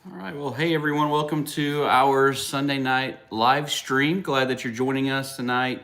All right. Well, hey everyone, welcome to our Sunday night live stream. Glad that you're joining us tonight.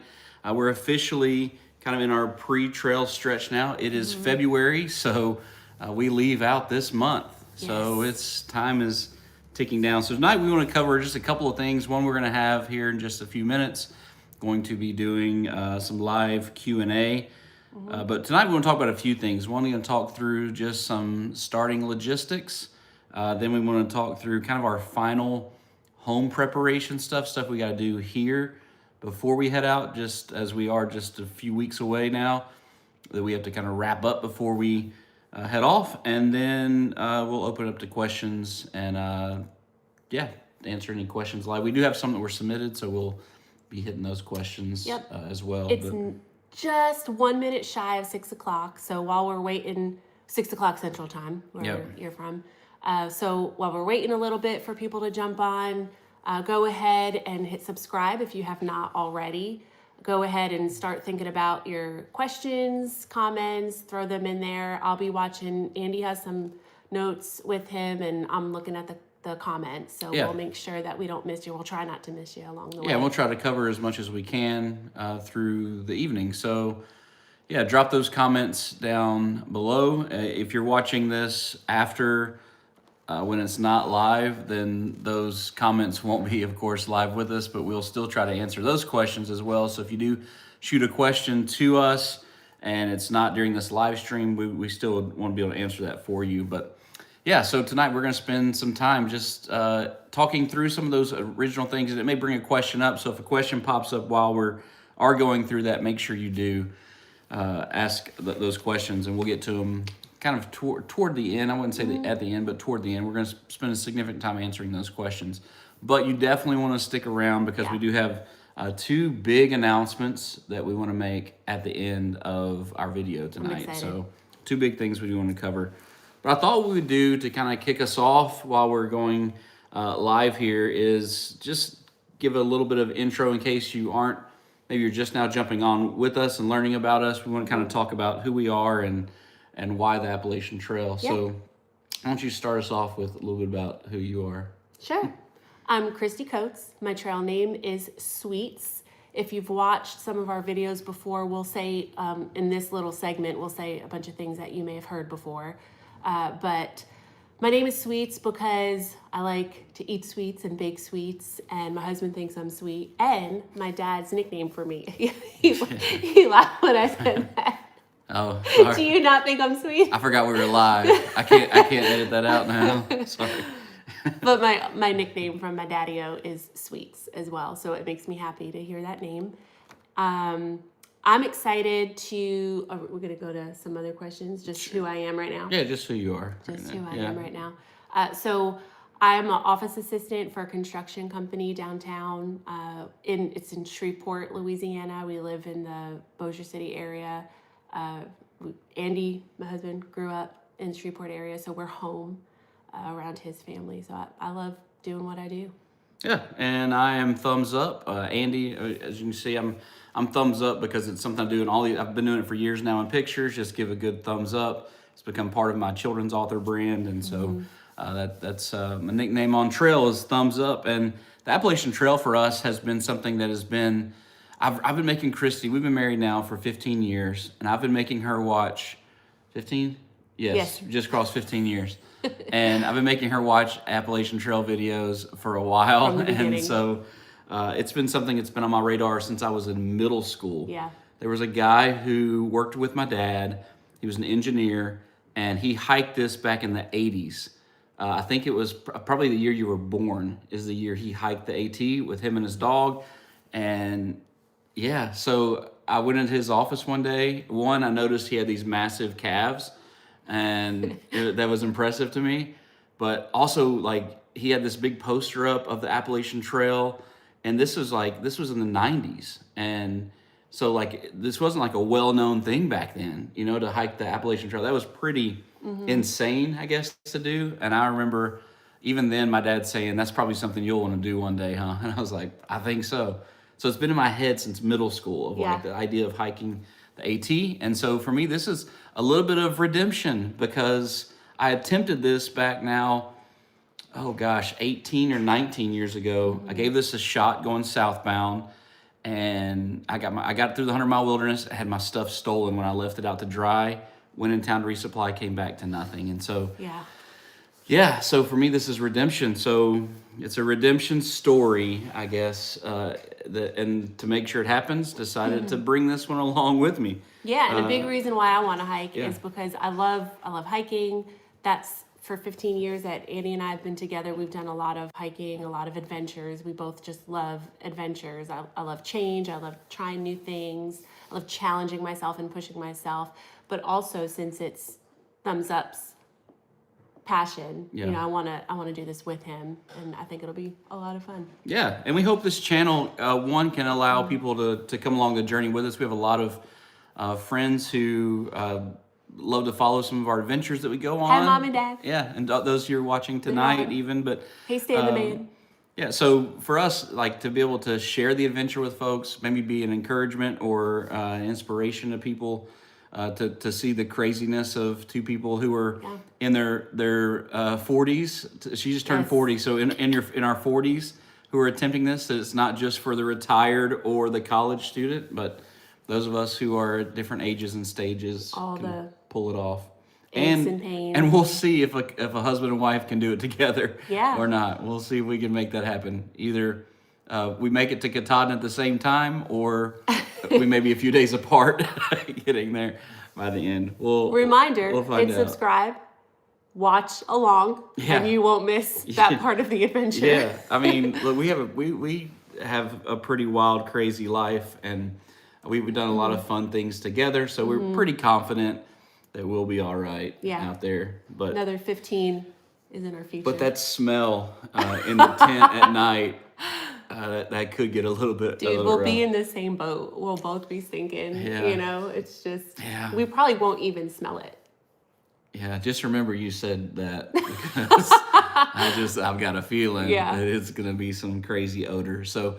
We're officially kind of in our pre-trail stretch now. It is February, so we leave out this month. So Yes. it's time is ticking down. So tonight we want to cover just a couple of things. One, we're going to have here in just a few minutes, going to be doing some live Q&A. But tonight we want to talk about a few things. One, we're going to talk through just some starting logistics. Then we want to talk through kind of our final home preparation stuff we got to do here before we head out, just as we are just a few weeks away now, that we have to kind of wrap up before we head off. And then we'll open up to questions and answer any questions live. We do have some that were submitted, so we'll be hitting those questions Yep. as well. It's just 1 minute shy of 6 o'clock. So while we're waiting, 6 o'clock Central Time, where Yep. you're from. So while we're waiting a little bit for people to jump on, go ahead and hit subscribe if you have not already. Go ahead and start thinking about your questions, comments, throw them in there. I'll be watching. Andy has some notes with him, and I'm looking at the comments. So Yeah. we'll make sure that we don't miss you. We'll try not to miss you along the way. Yeah, we'll try to cover as much as we can through the evening. So, yeah, drop those comments down below. If you're watching this after when it's not live, then those comments won't be, of course, live with us, but we'll still try to answer those questions as well. So if you do shoot a question to us and it's not during this live stream, we still want to be able to answer that for you. But yeah, so tonight we're going to spend some time just talking through some of those original things, and it may bring a question up. So if a question pops up while we are going through that, make sure you do ask those questions, and we'll get to them kind of toward the end. I wouldn't say at the end, but toward the end. We're going to spend a significant time answering those questions. But you definitely want to stick around because we do have two big announcements that we want to make at the end of our video tonight. So two big things we do want to cover. But I thought what we would do to kind of kick us off while we're going live here is just give a little bit of intro in case you aren't, maybe you're just now jumping on with us and learning about us. We want to kind of talk about who we are and why the Appalachian Trail. Yeah. So why don't you start us off with a little bit about who you are? Sure. I'm Christy Coates. My trail name is Sweets. If you've watched some of our videos before, we'll say in this little segment, we'll say a bunch of things that you may have heard before. But my name is Sweets because I like to eat sweets and bake sweets, and my husband thinks I'm sweet. And my dad's nickname for me, he laughed when I said that. Oh, sorry. Do you not think I'm sweet? I forgot we were live. I can't edit that out now. Sorry. But my nickname from my daddy-o is Sweets as well, so it makes me happy to hear that name. I'm excited to, we're going to go to some other questions, just who I am right now. Yeah, just who you are. Just who I am right now. So I'm an office assistant for a construction company downtown. It's in Shreveport, Louisiana. We live in the Bossier City area. Andy, my husband, grew up in Shreveport area, so we're home around his family. So I love doing what I do. Yeah, and I am thumbs up. Andy, as you can see, I'm thumbs up because it's something I do in I've been doing it for years now in pictures. Just give a good thumbs up. It's become part of my children's author brand, and so that's my nickname on trail is thumbs up. And the Appalachian Trail for us has been something that has been. I've been making Christy. We've been married now for 15 years, and I've been making her watch 15. Yes. Just crossed 15 years. And I've been making her watch Appalachian Trail videos for a while. And so it's been something that's been on my radar since I was in middle school. Yeah. There was a guy who worked with my dad. He was an engineer, and he hiked this back in the 80s. I think it was probably the year you were born is the year he hiked the AT with him and his dog. And yeah, so I went into his office one day. I noticed he had these massive calves, and that was impressive to me. But also, like, he had this big poster up of the Appalachian Trail, and this was in the 90s. And so, like, this wasn't like a well-known thing back then, to hike the Appalachian Trail. That was pretty insane, I guess, to do. And I remember even then my dad saying, that's probably something you'll want to do one day, huh? And I was like, I think so. So it's been in my head since middle school of like the idea of hiking the AT. And so for me, this is a little bit of redemption because I attempted this back now oh gosh, 18 or 19 years ago. I gave this a shot going southbound, and I got through the 100-mile wilderness. I had my stuff stolen when I left it out to dry. Went in town to resupply, came back to nothing, and so Yeah. So for me, this is redemption. So it's a redemption story, I guess. And to make sure it happens, decided to bring this one along with me. Yeah, and a big reason why I want to hike yeah. is because I love hiking. That's for 15 years that Annie and I have been together. We've done a lot of hiking, a lot of adventures. We both just love adventures. I love change. I love trying new things. I love challenging myself and pushing myself. But also, since it's Thumbs Up's passion, Yeah. I want to do this with him, and I think it'll be a lot of fun. Yeah, and we hope this channel, one, can allow people to come along the journey with us. We have a lot of friends who love to follow some of our adventures that we go on. Hi, Mom and Dad. Yeah, and those who are watching tonight even. But Hey, Stan the Man. yeah, so for us, like to be able to share the adventure with folks, maybe be an encouragement or an inspiration to people, to see the craziness of two people who are in their 40s. She just turned Yes. 40, so in our 40s, who are attempting this. That it's not just for the retired or the college student, but those of us who are at different ages and stages All can the pull it off. aches and pains. And we'll see if a husband and wife can do it together Yeah. or not. We'll see if we can make that happen. Either we make it to Katahdin at the same time, or we may be a few days apart getting there by the end. Reminder, we'll find hit out. subscribe, watch along, Yeah. and you won't miss that part of the adventure. Yeah, I mean, look, we have a pretty wild, crazy life, and we've done a lot of fun things together. So we're pretty confident that we'll be all right Yeah. out there. But Another 15 is in our future. But that smell in the tent at night, that could get a little bit. Dude, we'll be in the same boat. We'll both be sinking. Yeah. It's just, Yeah. we probably won't even smell it. Yeah, just remember you said that because I've got a feeling Yeah. that it's gonna be some crazy odor. So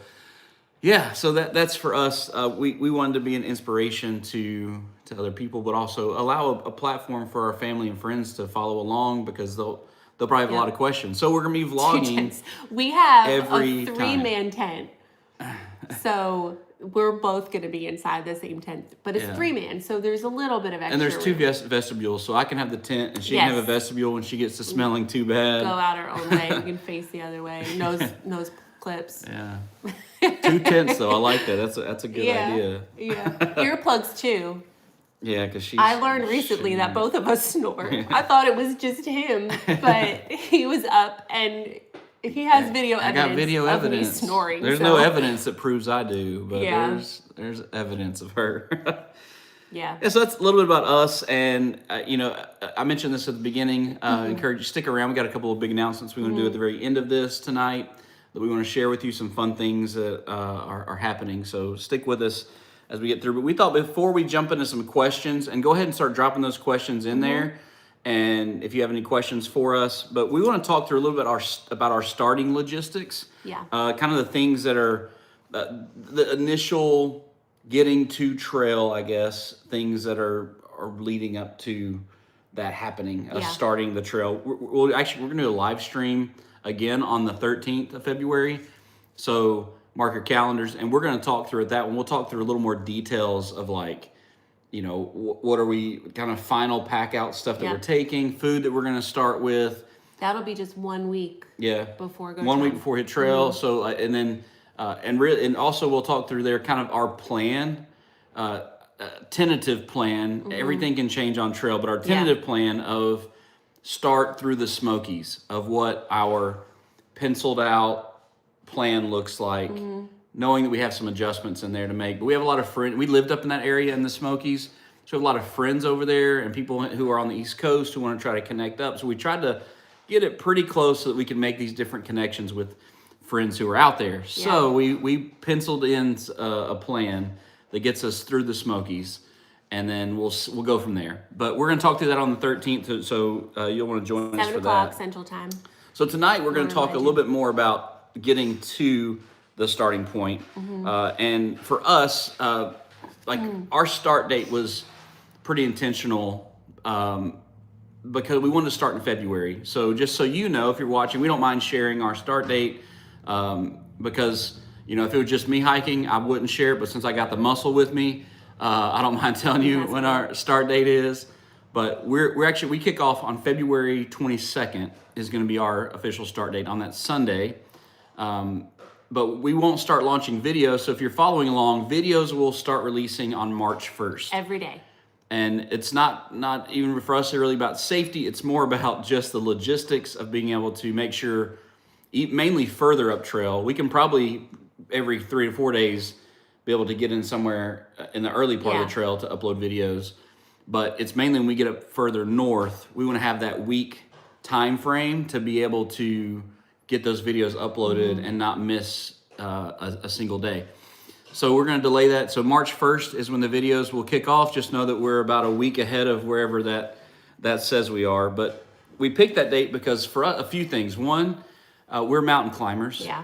yeah, so that's for us. We wanted to be an inspiration to other people, but also allow a platform for our family and friends to follow along, because they'll probably have a lot of questions. So we're gonna be vlogging. We have every a 3-man tent. So we're both going to be inside the same tent, but it's 3-man, so there's a little bit of extra And there's 2 room. vestibules, so I can have the tent, and she can have a Yes. vestibule when she gets to smelling too bad. Go out our own way. We can face the other way. Nose clips. Yeah. 2 tents though. I like that. That's a good idea. Yeah. Earplugs too. Yeah, because she's. I learned recently that both of us snore. I thought it was just him, but he was up and he has video I evidence got video of evidence. me snoring. There's so- no evidence that proves I do, but Yeah. there's evidence of her. Yeah. Yeah, so that's a little bit about us, and I mentioned this at the beginning. Encourage you, stick around. We got a couple of big announcements we're going to do at the very end of this tonight that we want to share with you. Some fun things that are happening. So stick with us as we get through. But we thought before we jump into some questions, and go ahead and start dropping those questions in there. And if you have any questions for us, but we want to talk through a little bit about our starting logistics. Yeah. Kind of the things that are the initial getting to trail, I guess, things that are leading up to that happening, starting the trail. We're going to do a live stream again on the 13th of February. So mark your calendars, and we're going to talk through that one. We'll talk through a little more details of what are we kind of final pack out stuff that we're taking, food that we're going to start with. That'll be just 1 week before go 1 week time. before hit trail. So and then and also we'll talk through there kind of our plan, tentative plan. Everything can change on trail, but our tentative plan of start through the Smokies, of what our penciled out plan looks like, knowing that we have some adjustments in there to make. But we have a lot of friends. We lived up in that area in the Smokies, so we have a lot of friends over there and people who are on the East Coast who want to try to connect up. So we tried to get it pretty close so that we can make these different connections with friends who are out there. So we penciled in a plan that gets us through the Smokies, and then we'll go from there. But we're going to talk through that on the 13th, so you'll want to join us 7 for o'clock that. Central Time. So tonight we're going to talk a little bit more about getting to the starting point. And for us, our start date was pretty intentional. because we wanted to start in February. So just so you know, if you're watching, we don't mind sharing our start date because, you know, if it was just me hiking, I wouldn't share it. But since I got the muscle with me, I don't mind telling you when our start date is. But we kick off on February 22nd is going to be our official start date on that Sunday. But we won't start launching videos. So if you're following along, videos will start releasing on March 1st. Every day. And it's not even for us really about safety. It's more about just the logistics of being able to make sure, mainly further up trail, we can probably every 3 to 4 days be able to get in somewhere in the early part of the trail to upload videos. But it's mainly when we get up further north, we want to have that week time frame to be able to get those videos uploaded and not miss a single day. So we're going to delay that. So March 1st is when the videos will kick off. Just know that we're about a week ahead of wherever that says we are. But we picked that date because for a few things. One, we're mountain climbers. Yeah.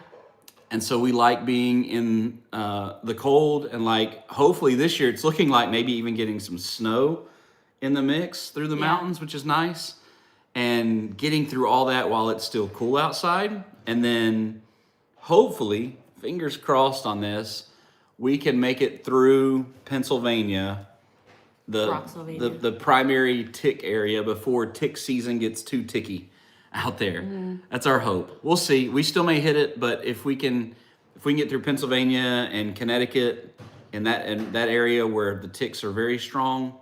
And so we like being in the cold, and like hopefully this year it's looking like maybe even getting some snow in the mix through the mountains, which is nice. And getting through all that while it's still cool outside. And then hopefully, fingers crossed on this, we can make it through Pennsylvania, the primary tick area before tick season gets too ticky out there. That's our hope. We'll see. We still may hit it, but if we can get through Pennsylvania and Connecticut in that area where the ticks are very strong,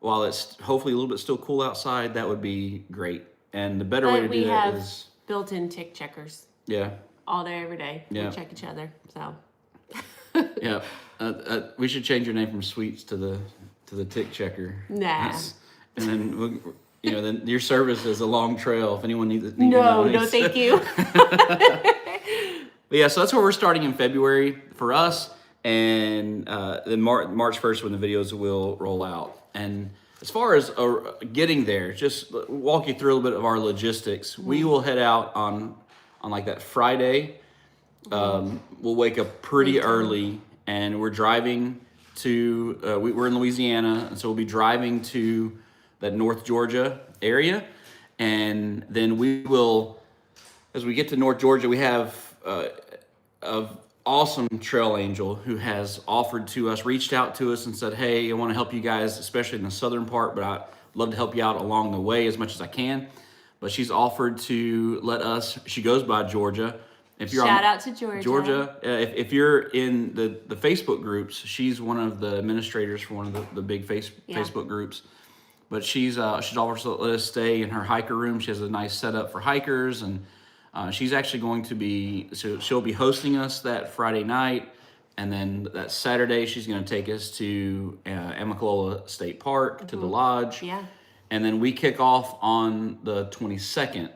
while it's hopefully a little bit still cool outside, that would be great. And the better way to do that is built-in tick checkers. Yeah. All day, every day. Yeah. We check each other. So. Yeah. We should change your name from Sweets to the tick checker. Nah. And then then your service is a long trail. If anyone needs No, thank you. But yeah, so that's where we're starting in February for us, and then March 1st when the videos will roll out. And as far as getting there, just walk you through a little bit of our logistics. We will head out on like that Friday. We'll wake up pretty early, and we're driving to, we're in Louisiana, and so we'll be driving to that North Georgia area. And then we will, as we get to North Georgia, we have an awesome trail angel who has offered to us, reached out to us and said, hey, I want to help you guys, especially in the southern part, but I'd love to help you out along the way as much as I can. But she's offered to let us, she goes by Georgia. If you're Shout out to Georgia. Georgia, if you're in the Facebook groups, she's one of the administrators for one of the big Facebook groups. But she's offered to let us stay in her hiker room. She has a nice setup for hikers, and she's actually going to be, so she'll be hosting us that Friday night, and then that Saturday she's going to take us to Amicalola State Park, to the lodge. Yeah. And then we kick off on the 22nd,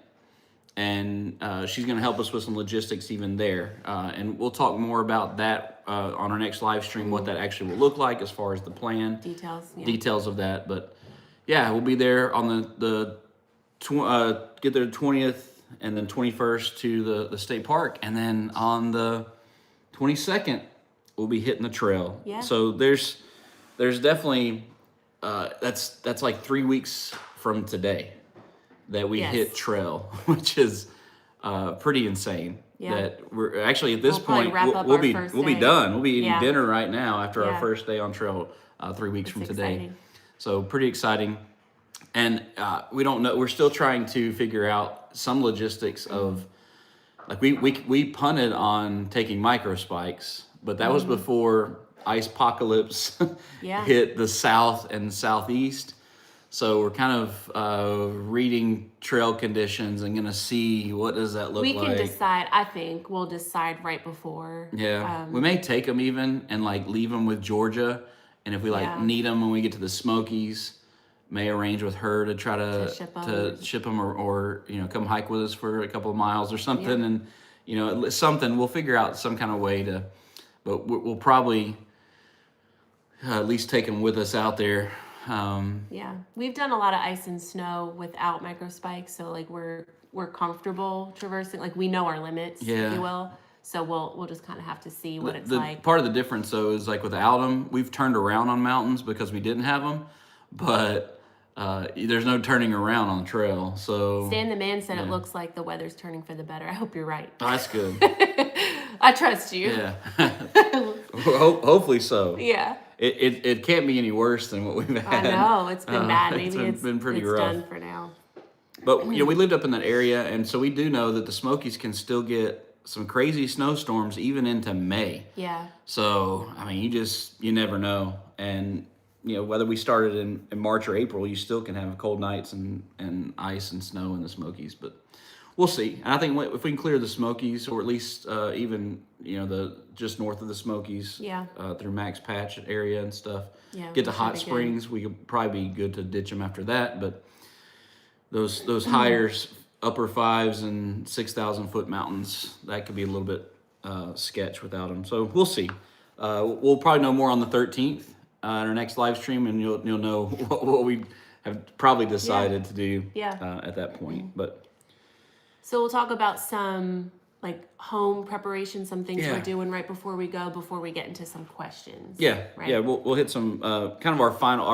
and she's going to help us with some logistics even there. And we'll talk more about that on our next live stream, what that actually will look like as far as the plan. Details of that. But yeah, we'll be there on get there the 20th and then 21st to the state park. And then on the 22nd, we'll be hitting the trail. Yeah. So there's definitely, that's like 3 weeks from today that we hit trail, which is pretty insane. Yeah. That we're actually at this point, we'll be done. We'll be eating dinner right now after our first day on trail 3 weeks from today. Exciting. So pretty exciting. And we don't know, we're still trying to figure out some logistics of, like we punted on taking micro spikes, but that was before ice apocalypse hit the south and southeast. So we're kind of reading trail conditions and gonna see what does that look like. We can decide. I think we'll decide right before. Yeah, we may take them even and like leave them with Georgia, and if we need them when we get to the Smokies, may arrange with her to try to ship them or come hike with us for a couple of miles or something, and something we'll figure out some kind of way to, but we'll probably at least take them with us out there. We've done a lot of ice and snow without micro spikes, so like we're comfortable traversing, like we know our limits, if you will. So we'll just kind of have to see what it's like. Part of the difference though is like without them, we've turned around on mountains because we didn't have them, but there's no turning around on the trail. So Stan the man said it looks like the weather's turning for the better. I hope you're right. oh, that's good. I trust you. Yeah. Hopefully so. Yeah. It can't be any worse than what we've I had. know it's been bad. Maybe it's been pretty it's rough. done for now. But we lived up in that area, and so we do know that the Smokies can still get some crazy snowstorms even into May. Yeah. So I mean, you never know, and whether we started in March or April, you still can have cold nights and ice and snow in the Smokies. But we'll see. And I think if we can clear the Smokies, or at least even the just north of the Smokies, Yeah. Through Max Patch area and stuff, Yeah, get to that Hot should be good. Springs, we could probably be good to ditch them after that. But those higher upper 5s and 6,000 foot mountains, that could be a little bit sketch without them. So we'll see. We'll probably know more on the 13th in our next live stream, and you'll know what we have probably decided to do Yeah. at that point. But So we'll talk about some like home preparation, some things Yeah. we're doing right before we go, before we get into some questions. yeah, Right. yeah, we'll hit some kind of our final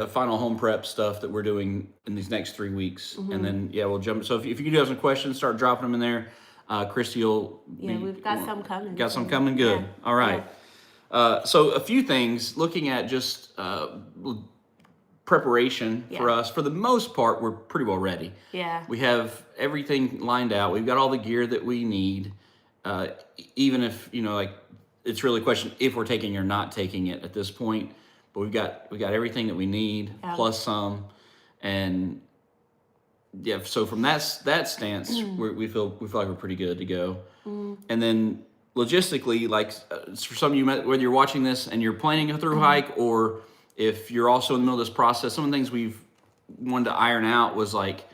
final home prep stuff that we're doing in these next 3 weeks, and then we'll jump. So if you do have some questions, start dropping them in there. Christy will. Yeah, we've got some coming. Got some coming. Good. Yeah. All right. So a few things looking at just preparation for Yeah. us. For the most part, we're pretty well ready. Yeah. We have everything lined out. We've got all the gear that we need. Even if it's really a question if we're taking or not taking it at this point. But we got everything that we need plus some, and so from that stance, we feel like we're pretty good to go. And then logistically, like for some of you, whether you're watching this and you're planning a through hike, or if you're also in the middle of this process, some of the things we've wanted to iron out was like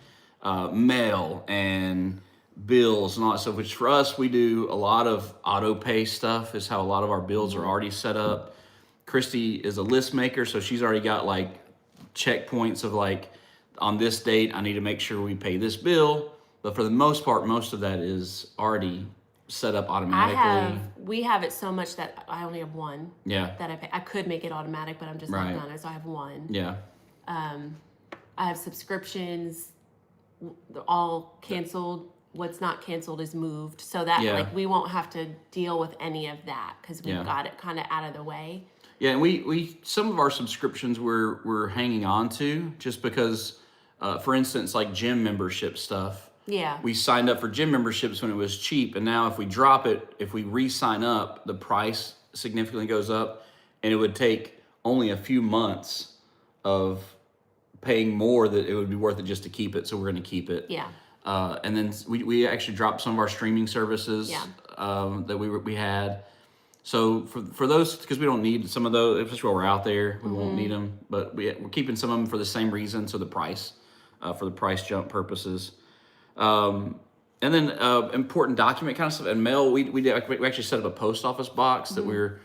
mail and bills and all that stuff. Which for us, we do a lot of auto pay stuff. Is how a lot of our bills are already set up. Christy is a list maker, so she's already got like checkpoints of like, on this date, I need to make sure we pay this bill. But for the most part, most of that is already set up automatically. We have it so much that I only have one Yeah. that I pay. I could make it automatic, but I'm just Right. not gonna, so I have one. Yeah. I have subscriptions, all canceled. What's not canceled is moved, so that like we won't have to deal with any of that because we've got it kind of out of the way. Yeah, and we some of our subscriptions we're hanging on to just because, for instance, like gym membership stuff. Yeah. We signed up for gym memberships when it was cheap, and now if we drop it, if we re-sign up, the price significantly goes up, and it would take only a few months of paying more that it would be worth it just to keep it. So we're going to keep it. Yeah. And then we actually dropped some of our streaming services that we had. So for those, because we don't need some of those, especially while we're out there, we won't need them. But we're keeping some of them for the same reason, so the price, for the price jump purposes. And then important document kind of stuff and mail. We actually set up a post office box that we're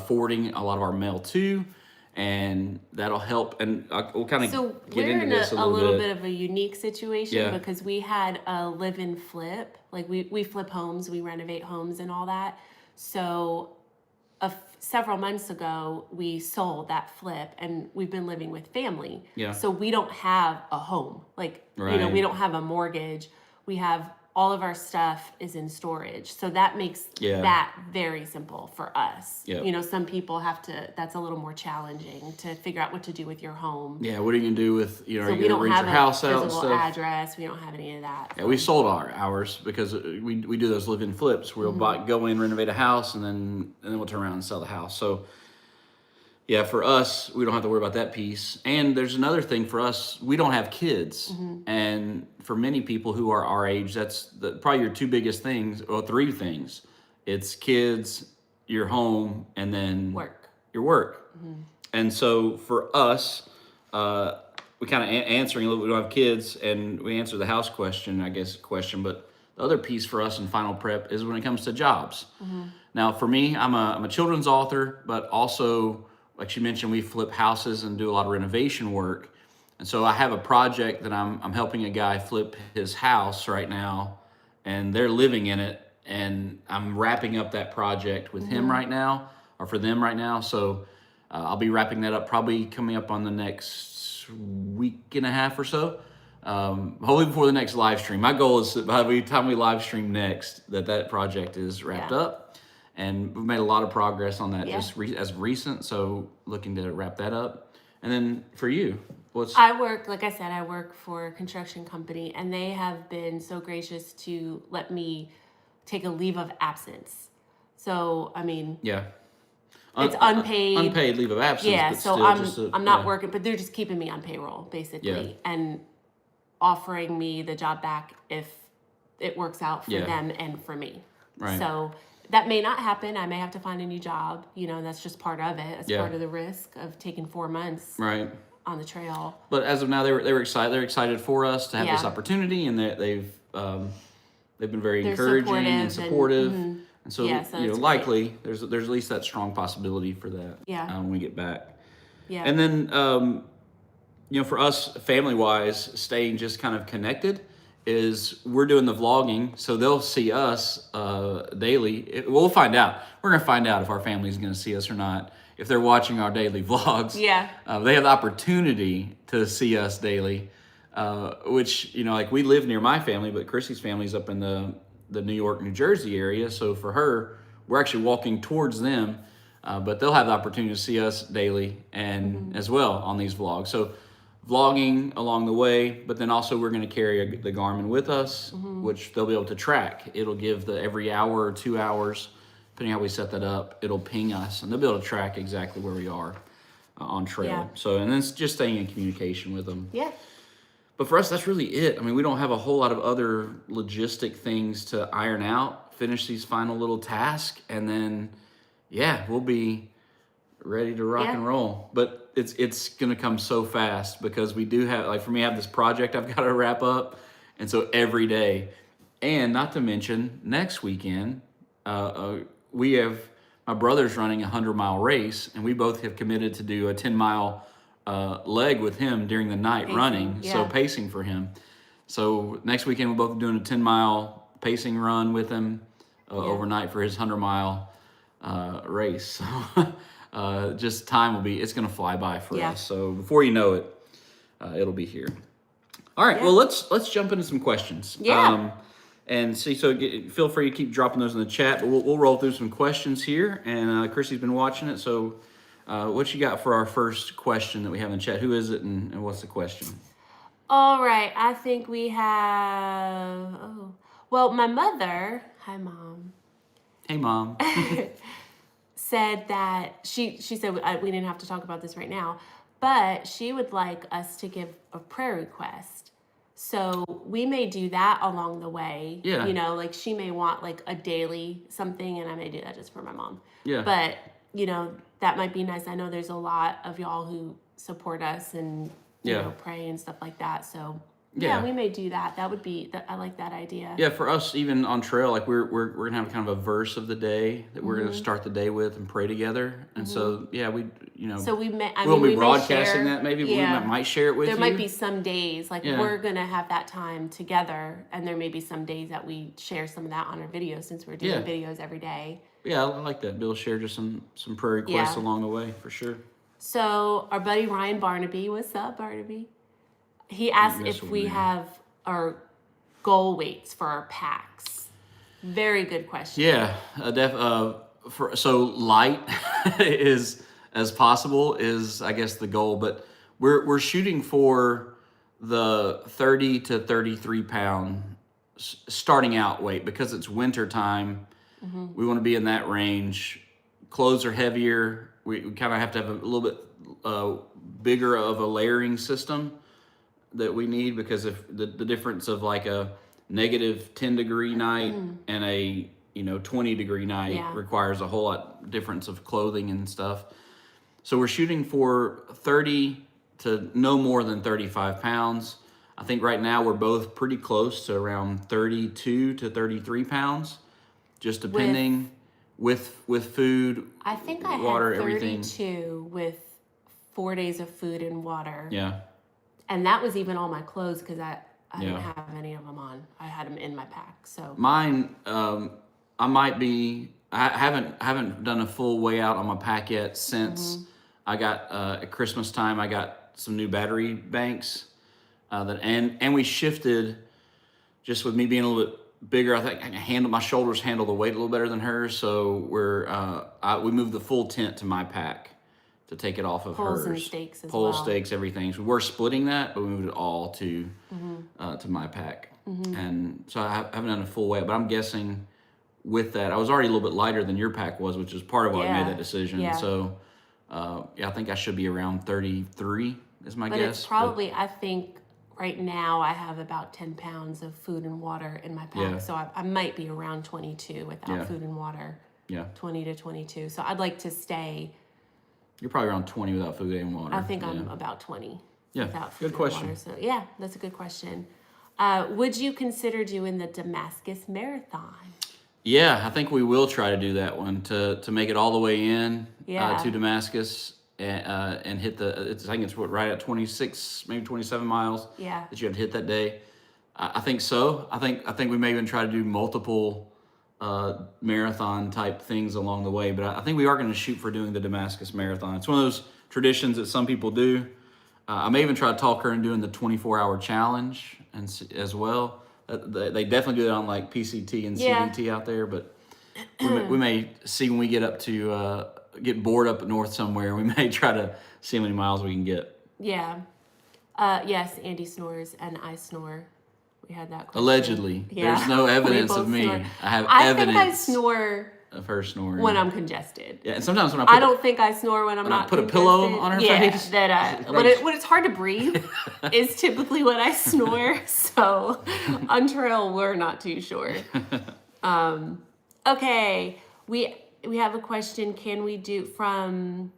forwarding a lot of our mail to, and that'll help. And we'll kind of So get we're into in this a little bit of a unique situation Yeah. because we had a live and flip. Like we flip homes, we renovate homes and all that. So several months ago, we sold that flip and we've been living with family. Yeah. So we don't have a home. Like, Right. we don't have a mortgage. We have all of our stuff is in storage. So that makes that very simple for us. Yeah. Some people that's a little more challenging to figure out what to do with your home. Yeah, what are you gonna do with, are So you we gonna don't rent have your a house out and physical stuff? address. We don't have any of that. Yeah, we sold ours because we do those live-in flips. We'll go in, renovate a house, and then we'll turn around and sell the house. So yeah, for us, we don't have to worry about that piece. And there's another thing for us, we don't have kids. And for many people who are our age, that's probably your two biggest things, or three things. It's kids, your home, and then your work. And so for us, we kind of answering a little bit, we don't have kids, and we answer the house question, but the other piece for us in final prep is when it comes to jobs. Now, for me, I'm a children's author, but also, like you mentioned, we flip houses and do a lot of renovation work. And so I have a project that I'm helping a guy flip his house right now, and they're living in it, and I'm wrapping up that project with him right now, or for them right now. So I'll be wrapping that up probably coming up on the next week and a half or so. Hopefully before the next live stream. My goal is that by the time we live stream next, that project is wrapped up, and we've made a lot of progress on that just as of recent. So looking to wrap that up. And then for you, I work, like I said, I work for a construction company, and they have been so gracious to let me take a leave of absence. So I mean, it's unpaid. Unpaid leave of absence. Yeah, but so still I'm not working, but they're just keeping me on payroll basically, and offering me the job back if it works out for them and for me. Right. So that may not happen. I may have to find a new job. You know, that's just part of it. It's part of the risk of taking 4 months on the trail. But as of now, they were excited. They're excited for us to have this opportunity, and they've been very encouraging and supportive. And so, likely there's at least that strong possibility for that. When we get back. Yeah. And then for us, family-wise, staying just kind of connected is we're doing the vlogging, so they'll see us daily. We'll find out. We're going to find out if our family's going to see us or not, if they're watching our daily vlogs. Yeah. They have the opportunity to see us daily, which, like we live near my family, but Chrissy's family's up in the New York, New Jersey area, so for her, we're actually walking towards them, but they'll have the opportunity to see us daily and as well on these vlogs. So vlogging along the way, but then also we're going to carry the Garmin with us, which they'll be able to track. It'll give every hour or 2 hours, depending how we set that up, it'll ping us, and they'll be able to track exactly where we are on trail. Yeah. So, and then it's just staying in communication with them. Yeah. But for us, that's really it. I mean, we don't have a whole lot of other logistic things to iron out, finish these final little tasks, and then, we'll be ready to rock and roll. But it's gonna come so fast because we do have, like for me, I have this project I've got to wrap up, and so every day, and not to mention next weekend, we have my brother's running a 100-mile race, and we both have committed to do a 10-mile leg with him during the night running, so pacing for him. So next weekend we're both doing a 10-mile pacing run with him overnight for his 100-mile race. Just time will be, it's going to fly by for us. So before you know it, it'll be here. All right, well, let's jump into some questions. And see, so feel free to keep dropping those in the chat, but we'll roll through some questions here. And Chrissy's been watching it, so what you got for our first question that we have in the chat? Who is it, and what's the question? All right, I think we have, my mother, hi Mom. Hey Mom. said that she said we didn't have to talk about this right now, but she would like us to give a prayer request. So we may do that along the way. Yeah. Like she may want like a daily something, and I may do that just for my mom. Yeah. But, that might be nice. I know there's a lot of y'all who support us and, pray and stuff like that. So yeah, we may do that. That would be, I like that idea. Yeah, for us, even on trail, like we're going to have kind of a verse of the day that we're going to start the day with and pray together. And so, so we may, we'll be broadcasting that maybe. We might share it with you. There might be some days, like we're going to have that time together, and there may be some days that we share some of that on our videos since we're doing videos every day. Yeah, I like that. Bill shared just some prayer requests along the way, for sure. So our buddy Ryan Barnaby, what's up, Barnaby? He asked if we have our goal weights for our packs. Very good question. Yeah, so light is as possible is, I guess, the goal, but we're shooting for the 30 to 33 pound starting out weight because it's winter time. We want to be in that range. Clothes are heavier. We kind of have to have a little bit bigger of a layering system that we need because of the difference of like a negative 10 degree night and a 20 degree night requires a whole lot difference of clothing and stuff. So we're shooting for 30 to no more than 35 pounds. I think right now we're both pretty close to around 32 to 33 pounds, just depending with food, I think I water, had 32 everything. With 4 days of food and water. Yeah. And that was even all my clothes because I didn't have any of them on. I had them in my pack. So mine, I haven't done a full weigh out on my pack yet since I got at Christmas time, I got some new battery banks and we shifted just with me being a little bit bigger. I think I can handle my shoulders handle the weight a little better than hers. So we moved the full tent to my pack to take it off of Poles hers. and stakes as Poles, well. stakes, everything. So we're splitting that, but we moved it all to my pack. And so I haven't done a full weight, but I'm guessing with that, I was already a little bit lighter than your pack was, which is part of why I Yeah. made that decision. Yeah. So I think I should be around 33 is my But guess. it's probably, I think right now I have about 10 pounds of food and water in my pack. Yeah. So I might be around 22 without Yeah. food and water, Yeah, 20 to 22. So I'd like to stay, you're probably around 20 without food and water. I think I'm Yeah. about 20 Yeah, without food good and question. water. So yeah, that's a good question. Would you consider doing the Damascus Marathon? Yeah, I think we will try to do that one to make it all the way in Yeah. to Damascus and hit I think it's right at 26, maybe 27 miles Yeah. that you have to hit that day. I think so. I think we may even try to do multiple marathon type things along the way, but I think we are going to shoot for doing the Damascus Marathon. It's one of those traditions that some people do. I may even try to talk her into doing the 24-hour challenge as well. They definitely do it on like PCT and Yeah. CDT out there, but we may see when we get up to get bored up north somewhere. We may try to see how many miles we can get. Yeah. Yes, Andy snores and I snore. We had that question. Allegedly, Yeah. there's no We evidence both of me. snore. I have I evidence think I snore of her snoring. when I'm congested. Yeah, and sometimes when I put I don't think I snore when I'm when I not put a pillow congested. on her yeah, face. That Right. when it's hard to breathe is typically when I snore. So on trail we're not too sure. Okay, we have a question. Can we do from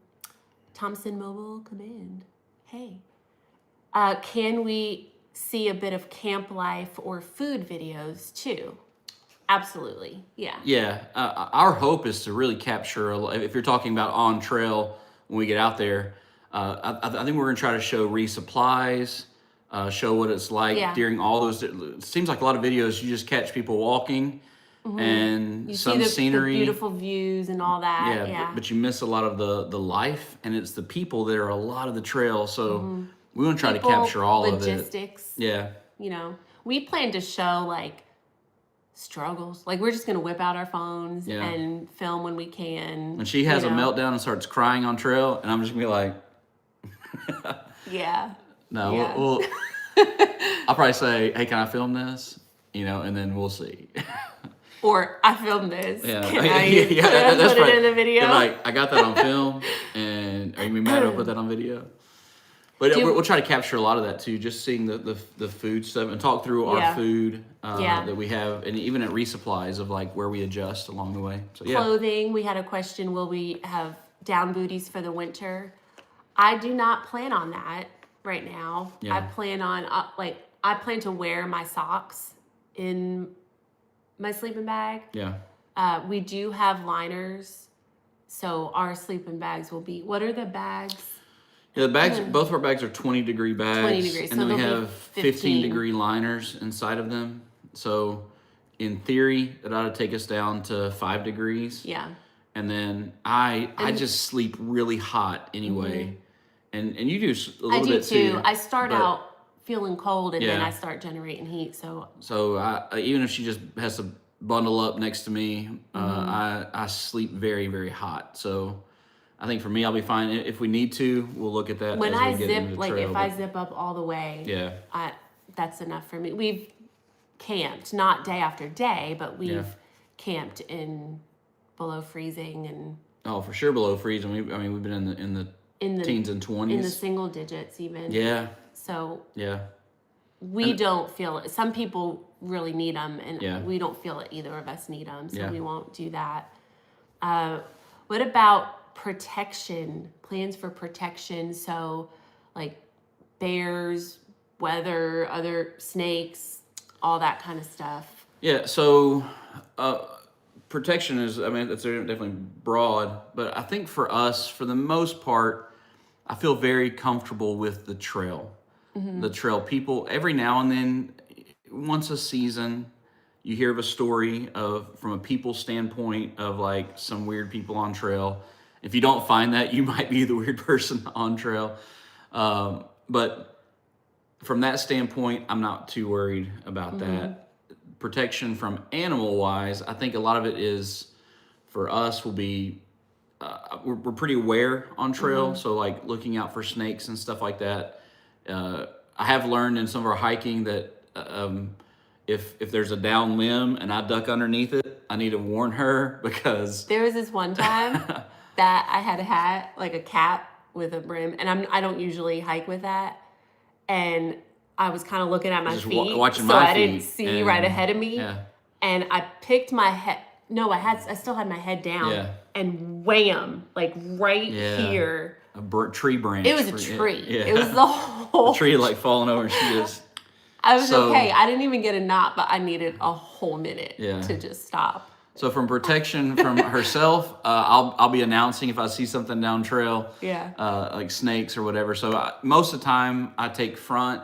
Thompson Mobile Command? Hey, can we see a bit of camp life or food videos too? Absolutely, yeah. Yeah, our hope is to really capture, if you're talking about on trail when we get out there, I think we're going to try to show resupplies, show what it's like Yeah. during all those. It seems like a lot of videos you just catch people walking and You some see the scenery. beautiful views and all that. Yeah, Yeah, but you miss a lot of the life, and it's the people that are a lot of the trail. So we want to try People, to capture all of it. logistics. Yeah, You know, we plan to show like struggles. Like we're just gonna whip out our phones Yeah. and film when we can. when she has you a know. meltdown and starts crying on trail, and I'm just gonna be like, Yeah. no, Yeah. we'll I'll probably say, hey, can I film this? You know, and then we'll see. Or I filmed this. Yeah, Can I that's put right. it in the video? You're like, I got that on film, and are you gonna be mad if I put that on video? But Do- we'll try to capture a lot of that too, just seeing the food stuff and talk through our Yeah. food Yeah. that we have, and even at resupplies of like where we adjust along the way. So yeah, Clothing. We had a question. Will we have down booties for the winter? I do not plan on that right now. Yeah. I plan on I plan to wear my socks in my sleeping bag. yeah. We do have liners, so our sleeping bags will be. What are the bags? Yeah, the bags. Both of our bags are 20-degree bags, 20 degrees, and so then we they'll be have 15. 15-degree liners inside of them. So, in theory, that ought to take us down to 5 degrees. Yeah. And then I just sleep really hot anyway, and you do a little I do bit too. I start but- out feeling cold and then Yeah. I start generating heat. So So even if she just has to bundle up next to me, Mm-hmm. I sleep very, very hot. So I think for me, I'll be fine. If we need to, we'll look at that when as I we get into zip, the like trail. if I zip up all the way, yeah, that's enough for me. We've camped, not day after day, but we've Yeah. camped in below freezing and oh for sure below freezing. We've been in the in the teens and 20s. in the single digits even. Yeah, So yeah, we don't feel it. Some people really need them, and Yeah. we don't feel it. Either of us need them, so Yeah. we won't do that. What about protection? Plans for protection? So, like bears, weather, other snakes, all that kind of stuff. yeah. So protection is, it's definitely broad, but I think for us, for the most part, I feel very comfortable with the trail. The trail people, every now and then, once a season, you hear of a story from a people standpoint of like some weird people on trail. if you don't find that, you might be the weird person on trail. But from that standpoint, I'm not too worried about that. Protection from animal wise, I think a lot of it is for us will be we're pretty aware on trail, so like looking out for snakes and stuff like that. I have learned in some of our hiking that if there's a down limb and I duck underneath it, I need to warn her because There was this one time that I had a hat, like a cap with a brim, and I don't usually hike with that. And I was kind of looking at my Just feet, watching so my I didn't feet, see and- right ahead of me. yeah. And I picked my head. No, I still had my head down. Yeah. And wham, like right Yeah. here. a tree branch. It was a tree. It was the whole a tree like falling over. And she just I was So- okay. I didn't even get a knot, but I needed a whole minute Yeah. to just stop. so from protection from herself, I'll be announcing if I see something down trail. Yeah. Like snakes or whatever. So most of the time I take front,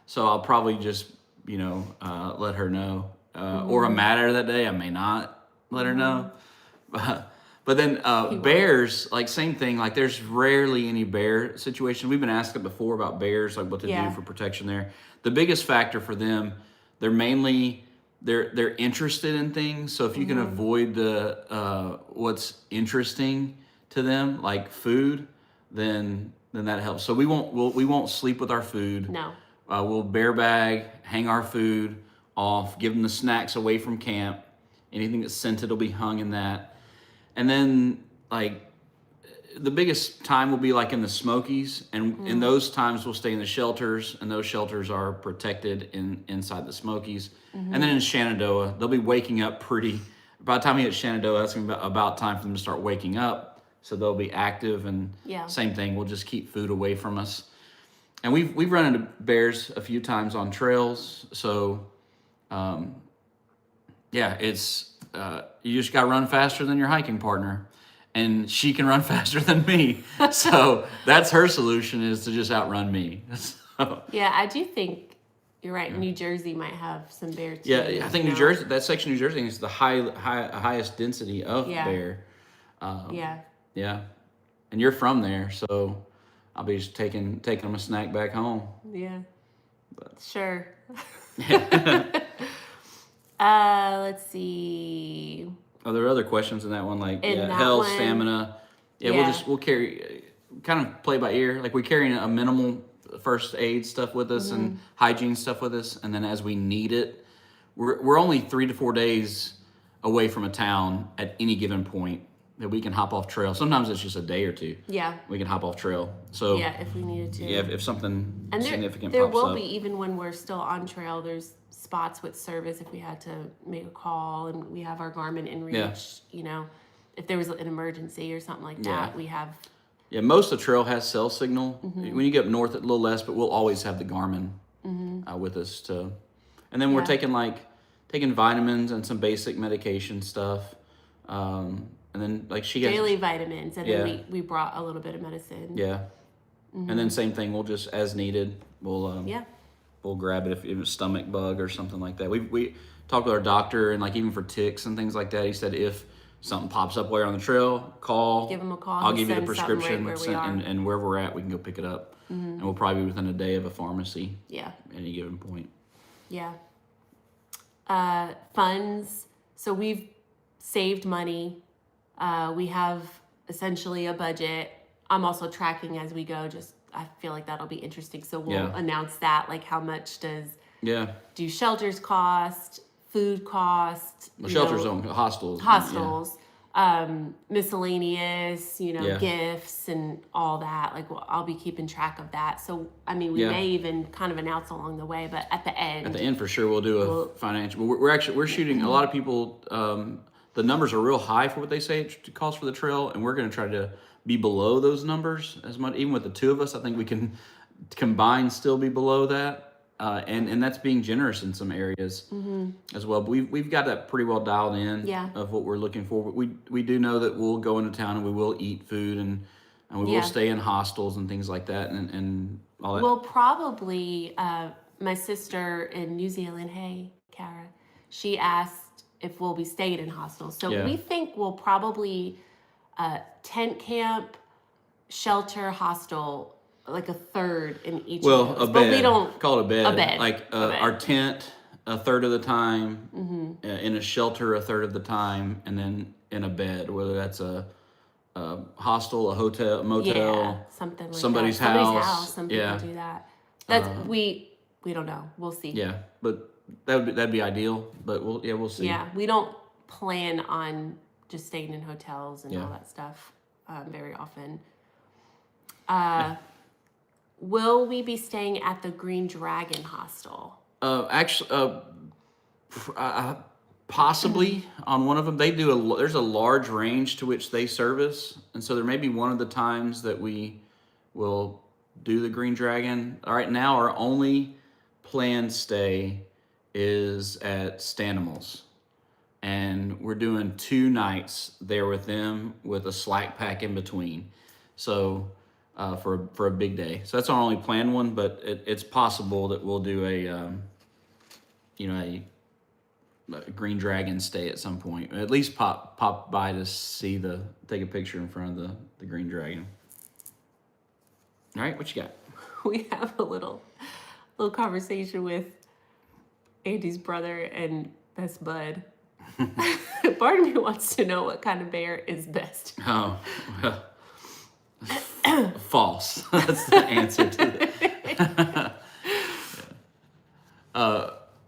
so I'll probably just let her know. Or a matter that day I may not let her know. But then bears, like same thing. Like there's rarely any bear situation. We've been asked it before about bears, like what to Yeah. do for protection there. The biggest factor for them, they're interested in things. So if you can avoid the what's interesting to them, like food, then that helps. So we won't sleep with our food. No. We'll bear bag, hang our food off, give them the snacks away from camp. Anything that's scented will be hung in that. And then like the biggest time will be like in the Smokies, and in those times we'll stay in the shelters, and those shelters are protected inside the Smokies. And then in Shenandoah, they'll be waking up by the time we hit Shenandoah, that's gonna be about time for them to start waking up. So they'll be active, and Yeah. same thing, we'll just keep food away from us. And we've run into bears a few times on trails, so it's you just got to run faster than your hiking partner, and she can run faster than me. So that's her solution, is to just outrun me. So, Yeah, I do think you're right. New Jersey might have some bear too. yeah, I think New Jersey, that section of New Jersey is the highest density of Yeah. bear. Yeah. Yeah, and you're from there, so I'll be just taking them a snack back home. Yeah. Sure. Let's see. Are there other questions in that one? Like In that health, one, stamina. Yeah, yeah. we'll carry, kind of play by ear. Like we're carrying a minimal first aid stuff with us and hygiene stuff with us, and then as we need it, we're only 3 to 4 days away from a town at any given point that we can hop off trail. Sometimes it's just a day or two. Yeah. We can hop off trail. So Yeah, if we needed to. yeah, if something And significant there pops will up. be, even when we're still on trail, there's spots with service if we had to make a call, and we have our Garmin inReach, if there was an emergency or something like that, Yeah. we have. Yeah, most of the trail has cell signal. Mm-hmm. When you get up north, a little less, but we'll always have the Garmin with us too. And then we're Yeah. taking vitamins and some basic medication stuff. And then like she gets Daily vitamins, and Yeah. then we brought a little bit of medicine. yeah, and then same thing. We'll just as needed. Yeah. We'll grab it if it's a stomach bug or something like that. We talked with our doctor, and like even for ticks and things like that, he said if something pops up while you're on the trail, call. Give him a call. I'll He give you the sends something prescription, right where we are. and where we're at, we can go pick it up. And we'll probably be within a day of a pharmacy Yeah. at any given point. Yeah. Funds. So we've saved money. We have essentially a budget. I'm also tracking as we go. I feel like that'll be interesting. So we'll Yeah. announce that, like how much Yeah, do shelters cost, food cost, well, shelters don't hostels. hostels, miscellaneous, Yeah. gifts and all that. Like I'll be keeping track of that. So I mean, we Yeah. may even kind of announce along the way, but at the end, At the end, for sure, we'll do a financial. We're shooting. A lot of people. The numbers are real high for what they say it costs for the trail, and we're going to try to be below those numbers as much. Even with the two of us, I think we can combined still be below that. And that's being generous in some areas as well. But we've got that pretty well dialed in of what we're looking for. But we do know that we'll go into town and we will eat food and we will stay in hostels and things like that and all that. we'll probably, my sister in New Zealand, hey, Kara, she asked if we'll be staying in hostels. So Yeah. we think we'll probably tent camp, shelter, hostel, like a third in each Well, of those. a But bed. we don't Call it a bed. a bed. Like A bed. our tent, a third of the time, Mm-hmm. in a shelter, a third of the time, and then in a bed, whether that's a hostel, a hotel, a motel. Yeah, something like somebody's that. Somebody's house. house. Some people Yeah. do that. That's we don't know. We'll see. Yeah, but that'd be ideal. But we'll see. Yeah, we don't plan on just staying in hotels and Yeah. all that stuff very often. Will we be staying at the Green Dragon Hostel? Actually, possibly on one of them. They do there's a large range to which they service, and so there may be one of the times that we will do the Green Dragon. All right, now our only planned stay is at Stanimals, and we're doing 2 nights there with them with a slack pack in between. So for a big day. So that's our only planned one, but it's possible that we'll do a Green Dragon stay at some point. At least pop by to take a picture in front of the Green Dragon. All right, what you got? We have a little conversation with Andy's brother and best bud. Part of me wants to know what kind of bear is best. Oh, well, false. That's the answer to that.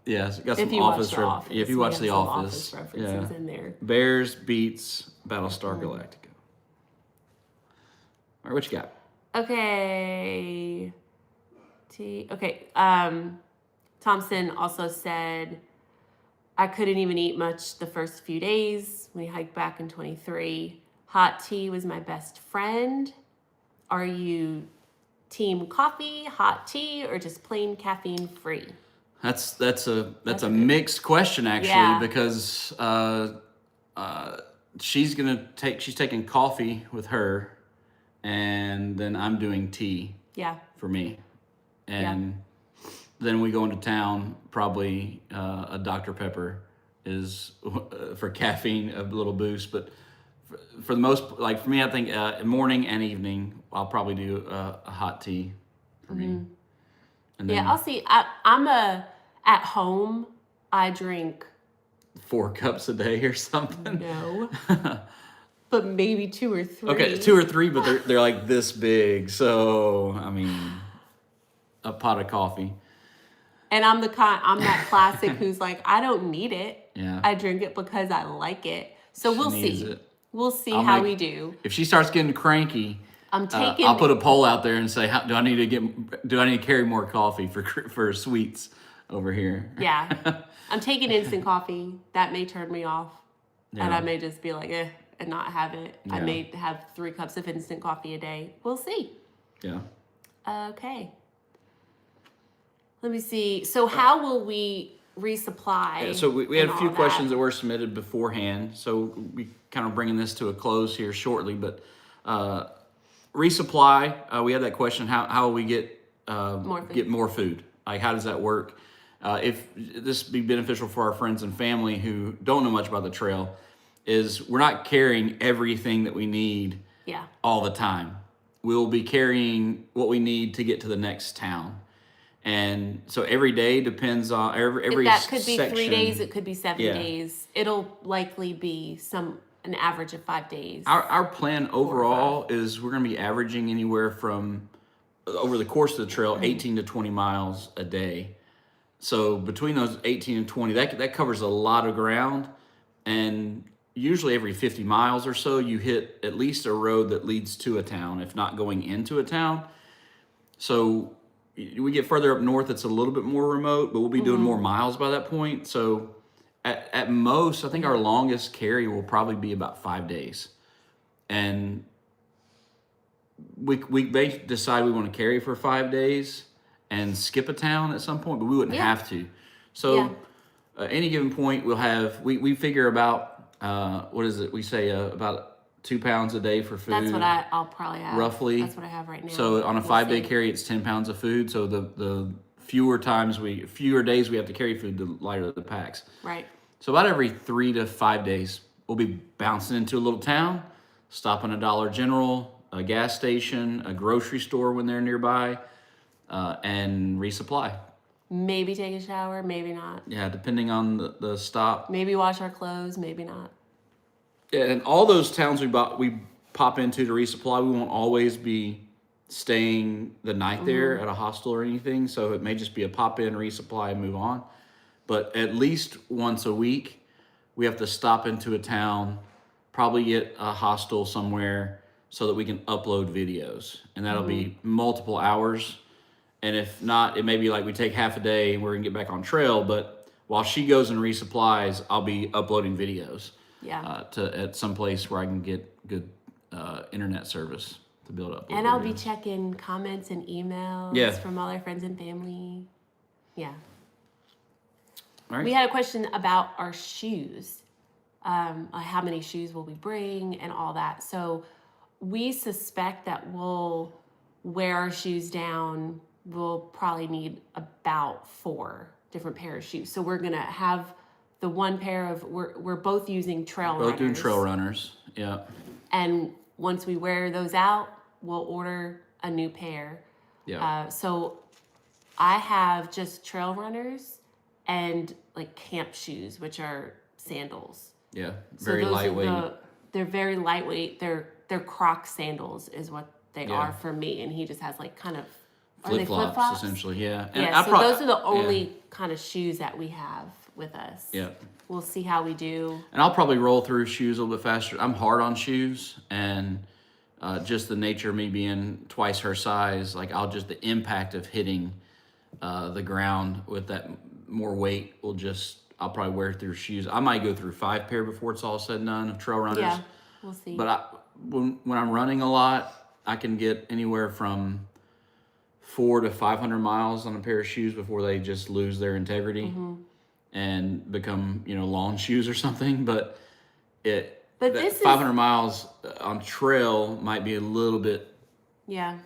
Yeah, so got some If you watch Office. The Office, If you we watch have The some Office, references in there. Bears beats Battlestar Galactica. All right, what you got? Okay. Okay. Thompson also said, I couldn't even eat much the first few days. We hiked back in 23. Hot tea was my best friend. Are you team coffee, hot tea, or just plain caffeine free? That's a mixed question actually, Yeah. because she's taking coffee with her, and then I'm doing tea Yeah. for me, and then we go into town. Probably a Dr. Pepper is for caffeine, a little boost, but for the most, like for me, I think morning and evening I'll probably do a hot tea for me. And then I'll see. At home, I drink 4 cups a day or something. no, but maybe 2 or 3. Okay, 2 or 3, but they're like this big. So I mean, a pot of coffee. And I'm that classic who's like, I don't need it. Yeah. I drink it because I like it. So we'll needs see. it. We'll see I'll how make- we do. If she starts getting cranky, I'm taking. I'll put a poll out there and say, do I need to carry more coffee for sweets over here? Yeah, I'm taking instant coffee. That may turn me off, and Yeah. I may just be like, and not have it. I Yeah. may have 3 cups of instant coffee a day. We'll see. Yeah. Okay. Let me see. So how will we resupply? Yeah, so we had and a few all questions that? that were submitted beforehand. So we kind of bringing this to a close here shortly, but resupply. We had that question: how will we get more food? Like, how does that work? If this be beneficial for our friends and family who don't know much about the trail, is we're not carrying everything that we need Yeah. all the time. We'll be carrying what we need to get to the next town. And so every day depends on every That could be 3 section. days. It could be 7 Yeah. days. It'll likely be an average of 5 days. Our plan overall is we're going to be averaging anywhere from, over the course of the trail, 18 to 20 miles a day. So between those 18 and 20, that covers a lot of ground. And usually every 50 miles or so, you hit at least a road that leads to a town, if not going into a town. So we get further up north, it's a little bit more remote, but we'll be doing more miles by that point. So at most, I think our longest carry will probably be about 5 days. And we may decide we want to carry for 5 days and skip a town at some point, but we wouldn't Yeah. have to. So any given point, we'll have, we figure about, what is it? We say about 2 pounds a day for food. That's what I'll probably have. Roughly. That's what I have right now. So on a We'll 5-day see. carry, it's 10 pounds of food. So the fewer days we have to carry food, the lighter the packs. Right. So about every 3 to 5 days, we'll be bouncing into a little town, stop in a Dollar General, a gas station, a grocery store when they're nearby, and resupply. Maybe take a shower, maybe not. Yeah, depending on the stop. Maybe wash our clothes, maybe not. Yeah, and all those towns we pop into to resupply, we won't always be staying the night there at a hostel or anything. So it may just be a pop in, resupply, and move on. But at least once a week, we have to stop into a town, probably get a hostel somewhere so that we can upload videos. And that'll be multiple hours. And if not, it may be like we take half a day and we're gonna get back on trail. But while she goes and resupplies, I'll be uploading videos at some place where I can get good internet service to be able to upload. And I'll videos. be checking comments and emails from all our friends and family. Yeah. All right. We had a question about our shoes. How many shoes will we bring and all that. So we suspect that we'll wear our shoes down. We'll probably need about 4 different pairs of shoes. So we're gonna have the one pair of we're both using trail runners. Both doing trail runners. Yeah. And once we wear those out, we'll order a new pair. Yeah. So I have just trail runners and like camp shoes, which are sandals. Yeah. So Very those are lightweight. they're very lightweight. They're Croc sandals is what they Yeah. are for me. And he just has like kind of Flip flops, essentially. Yeah. And Yeah. I So prob- those are the yeah. only kind of shoes that we have with us. Yeah. We'll see how we do. And I'll probably roll through shoes a little bit faster. I'm hard on shoes, and just the nature of me being twice her size, like the impact of hitting the ground with that more weight I'll probably wear through shoes. I might go through 5 pair before it's all said and done of trail runners. Yeah. We'll see. But when I'm running a lot, I can get anywhere from 400 to 500 miles on a pair of shoes before they just lose their integrity and become, lawn shoes or something. But this 500 miles on trail might be a little bit yeah.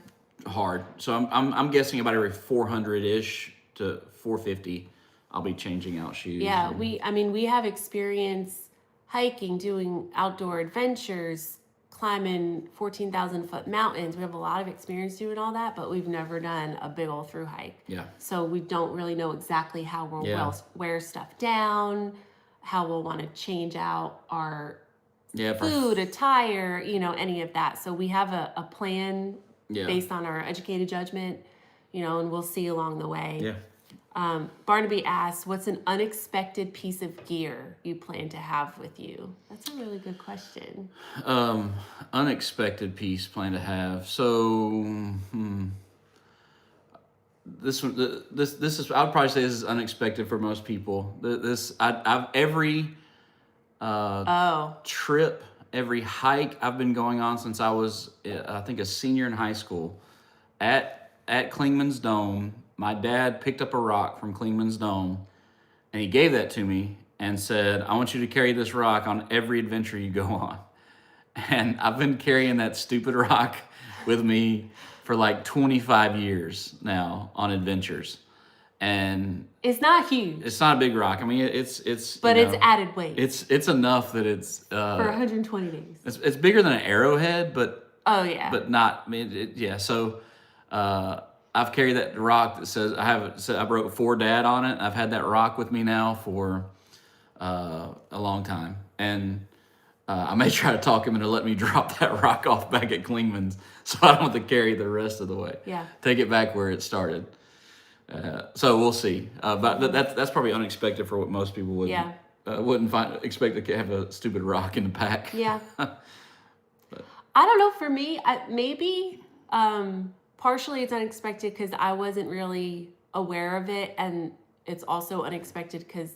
hard. So I'm guessing about every 400-ish to 450, I'll be changing out shoes. Yeah, And- we have experience hiking, doing outdoor adventures, climbing 14,000-foot mountains. We have a lot of experience doing all that, but we've never done a big old through hike. Yeah. So we don't really know exactly how we'll wear stuff down, how we'll want to change out our Yeah. food, attire, any of that. So we have a plan based on our educated judgment, and we'll see along the way. Yeah. Barnaby asks, what's an unexpected piece of gear you plan to have with you? That's a really good question. Unexpected piece plan to have. So, this one, this is. I would probably say this is unexpected for most people. I've every trip, every hike I've been going on since I was, I think, a senior in high school, at Klingman's Dome. My dad picked up a rock from Klingman's Dome, and he gave that to me and said, "I want you to carry this rock on every adventure you go on." And I've been carrying that stupid rock with me for like 25 years now on adventures. And It's not huge, it's not a big rock. I mean, it's but you it's know, added weight it's enough that it's for 120 days. it's bigger than an arrowhead, but Oh, yeah. not. I mean, yeah. So I've carried that rock that says I wrote "For Dad" on it. I've had that rock with me now for a long time, and I may try to talk him into letting me drop that rock off back at Klingman's, so I don't have to carry the rest of the way. Yeah. Take it back where it started. So we'll see. But that's probably unexpected for what most people wouldn't. Yeah. Wouldn't expect to have a stupid rock in the pack. Yeah. I don't know. For me, maybe partially it's unexpected because I wasn't really aware of it. And it's also unexpected because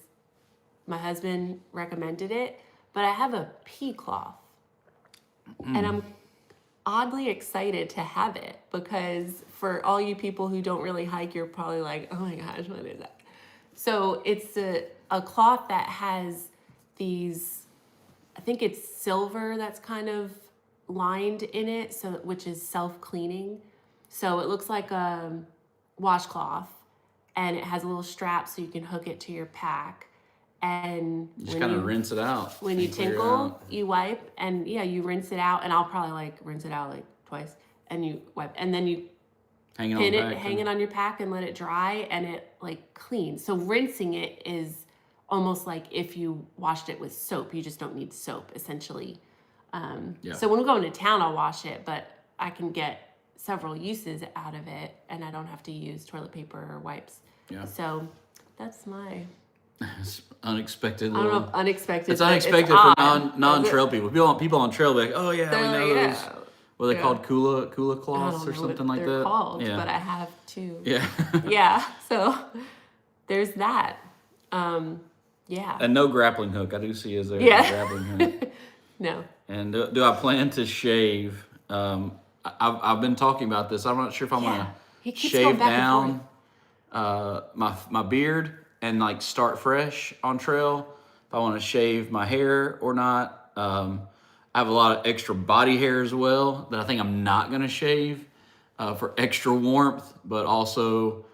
my husband recommended it. But I have a pea cloth. And I'm oddly excited to have it because for all you people who don't really hike, you're probably like, oh my gosh, what is that? So it's a cloth that has these, I think it's silver that's kind of lined in it, so which is self-cleaning. So it looks like a washcloth, and it has a little strap so you can hook it to your pack. and Just kind of rinse it out. when you and clear it tinkle, out. you wipe, and yeah, you rinse it out, and I'll probably like rinse it out like twice, and you wipe, and then you Hang it pin on it, back. hang it on your pack, and let it dry, and it like cleans. So rinsing it is almost like if you washed it with soap. You just don't need soap, essentially. Yeah. So when we go into town, I'll wash it, but I can get several uses out of it, and I don't have to use toilet paper or wipes. Yeah. So that's my It's unexpected. I don't know Little, if unexpected. it's but unexpected odd. for non-trail people. People on trail be like, oh yeah, They're we know like, those. yeah. What are they Yeah. called? Kula I cloths don't or know something what like they're that. called, Yeah. but I have two. Yeah. Yeah, so there's that. Yeah. And no grappling hook. I do see is there Yeah. a grappling hook. No. And do I plan to shave? I've been talking about this. I'm not sure if I'm Yeah. gonna He keeps going shave back and down my beard and like start fresh on trail. If I want to shave my hair or not. I have a lot of extra body hair as well that I think I'm not gonna shave for extra warmth, but also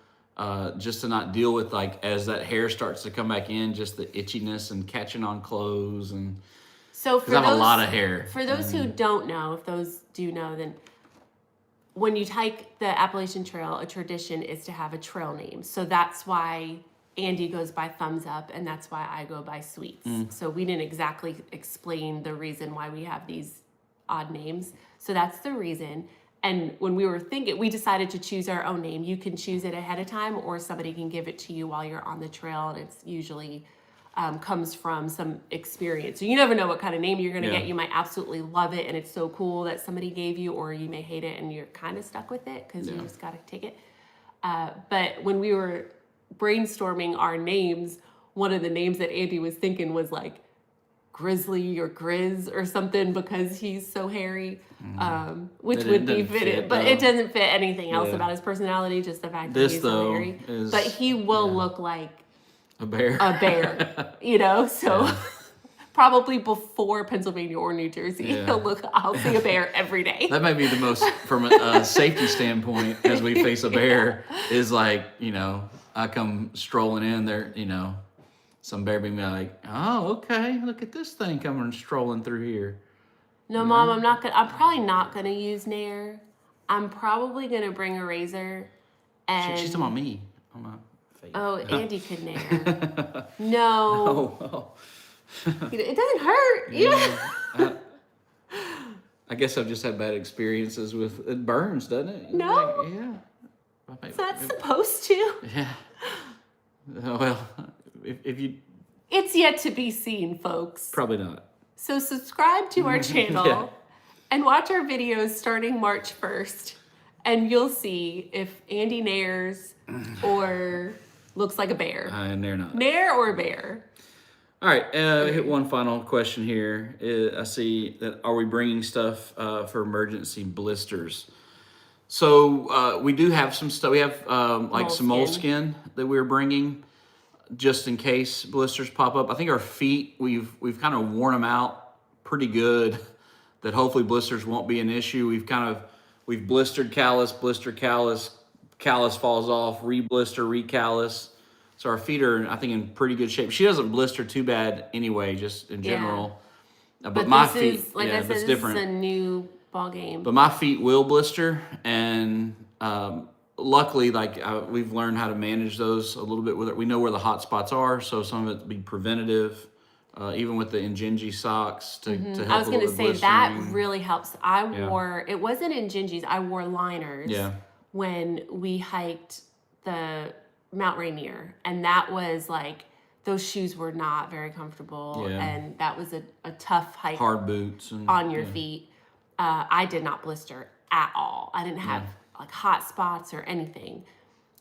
just to not deal with like as that hair starts to come back in, just the itchiness and catching on clothes and. So for I have those, a lot of hair. For those who don't know, if those do know, then when you hike the Appalachian Trail, a tradition is to have a trail name. So that's why Andy goes by Thumbs Up, and that's why I go by Sweets. So we didn't exactly explain the reason why we have these odd names. So that's the reason. And when we were thinking, we decided to choose our own name. You can choose it ahead of time, or somebody can give it to you while you're on the trail, and it's usually comes from some experience. So you never know what kind of name you're going to Yeah. get. You might absolutely love it and it's so cool that somebody gave you, or you may hate it and you're kind of stuck with it because you just got to take it. But when we were brainstorming our names, one of the names that Andy was thinking was like Grizzly or Grizz or something because he's so hairy, which It would be doesn't fitted. fit, But though. it doesn't fit anything else Yeah. about his personality, just the fact This, that he's so though, hairy. is- But he will look like A bear. a bear, you know? So probably before Pennsylvania or New Jersey, Yeah. I'll see a bear every day. That might be the most, from a safety standpoint, as we face a bear, is like, I come strolling in there, some bear being like, oh, okay, look at this thing coming strolling through here. No, Mom, I'm probably not gonna use Nair. I'm probably gonna bring a razor and She's talking about me. On my face. oh, Andy could Nair. No. Oh, It doesn't hurt. I guess I've just had bad experiences with it. Burns, doesn't it? No. Like, yeah. It's not supposed to. Yeah. Well, if you It's yet to be seen, folks. probably not. So subscribe to our channel Yeah. and watch our videos starting March 1st. And you'll see if Andy Nairs or looks like a bear. And they're not. Nair or bear? All right, hit one final question here. I see that are we bringing stuff for emergency blisters? So we do have some stuff. We have like some moleskin that we're bringing just in case blisters pop up. I think our feet, we've kind of worn them out pretty good that hopefully blisters won't be an issue. We've blistered callus, callus falls off, re-blister, re-callus. So our feet are, I think, in pretty good shape. She doesn't blister too bad anyway, just in general. But my this feet, is, like I said, it's this different. is a new ball game. But my feet will blister, and luckily, we've learned how to manage those a little bit with it. We know where the hot spots are, so some of it be preventative, even with the Injinji socks to help. I was going to say that blistering. really helps. I wore, it wasn't in Gingies, I wore liners when we hiked the Mount Rainier. And that was like, those shoes were not very comfortable. Yeah. And that was a tough hike hard boots and, on your feet. I did not blister at all. I didn't have like hot spots or anything.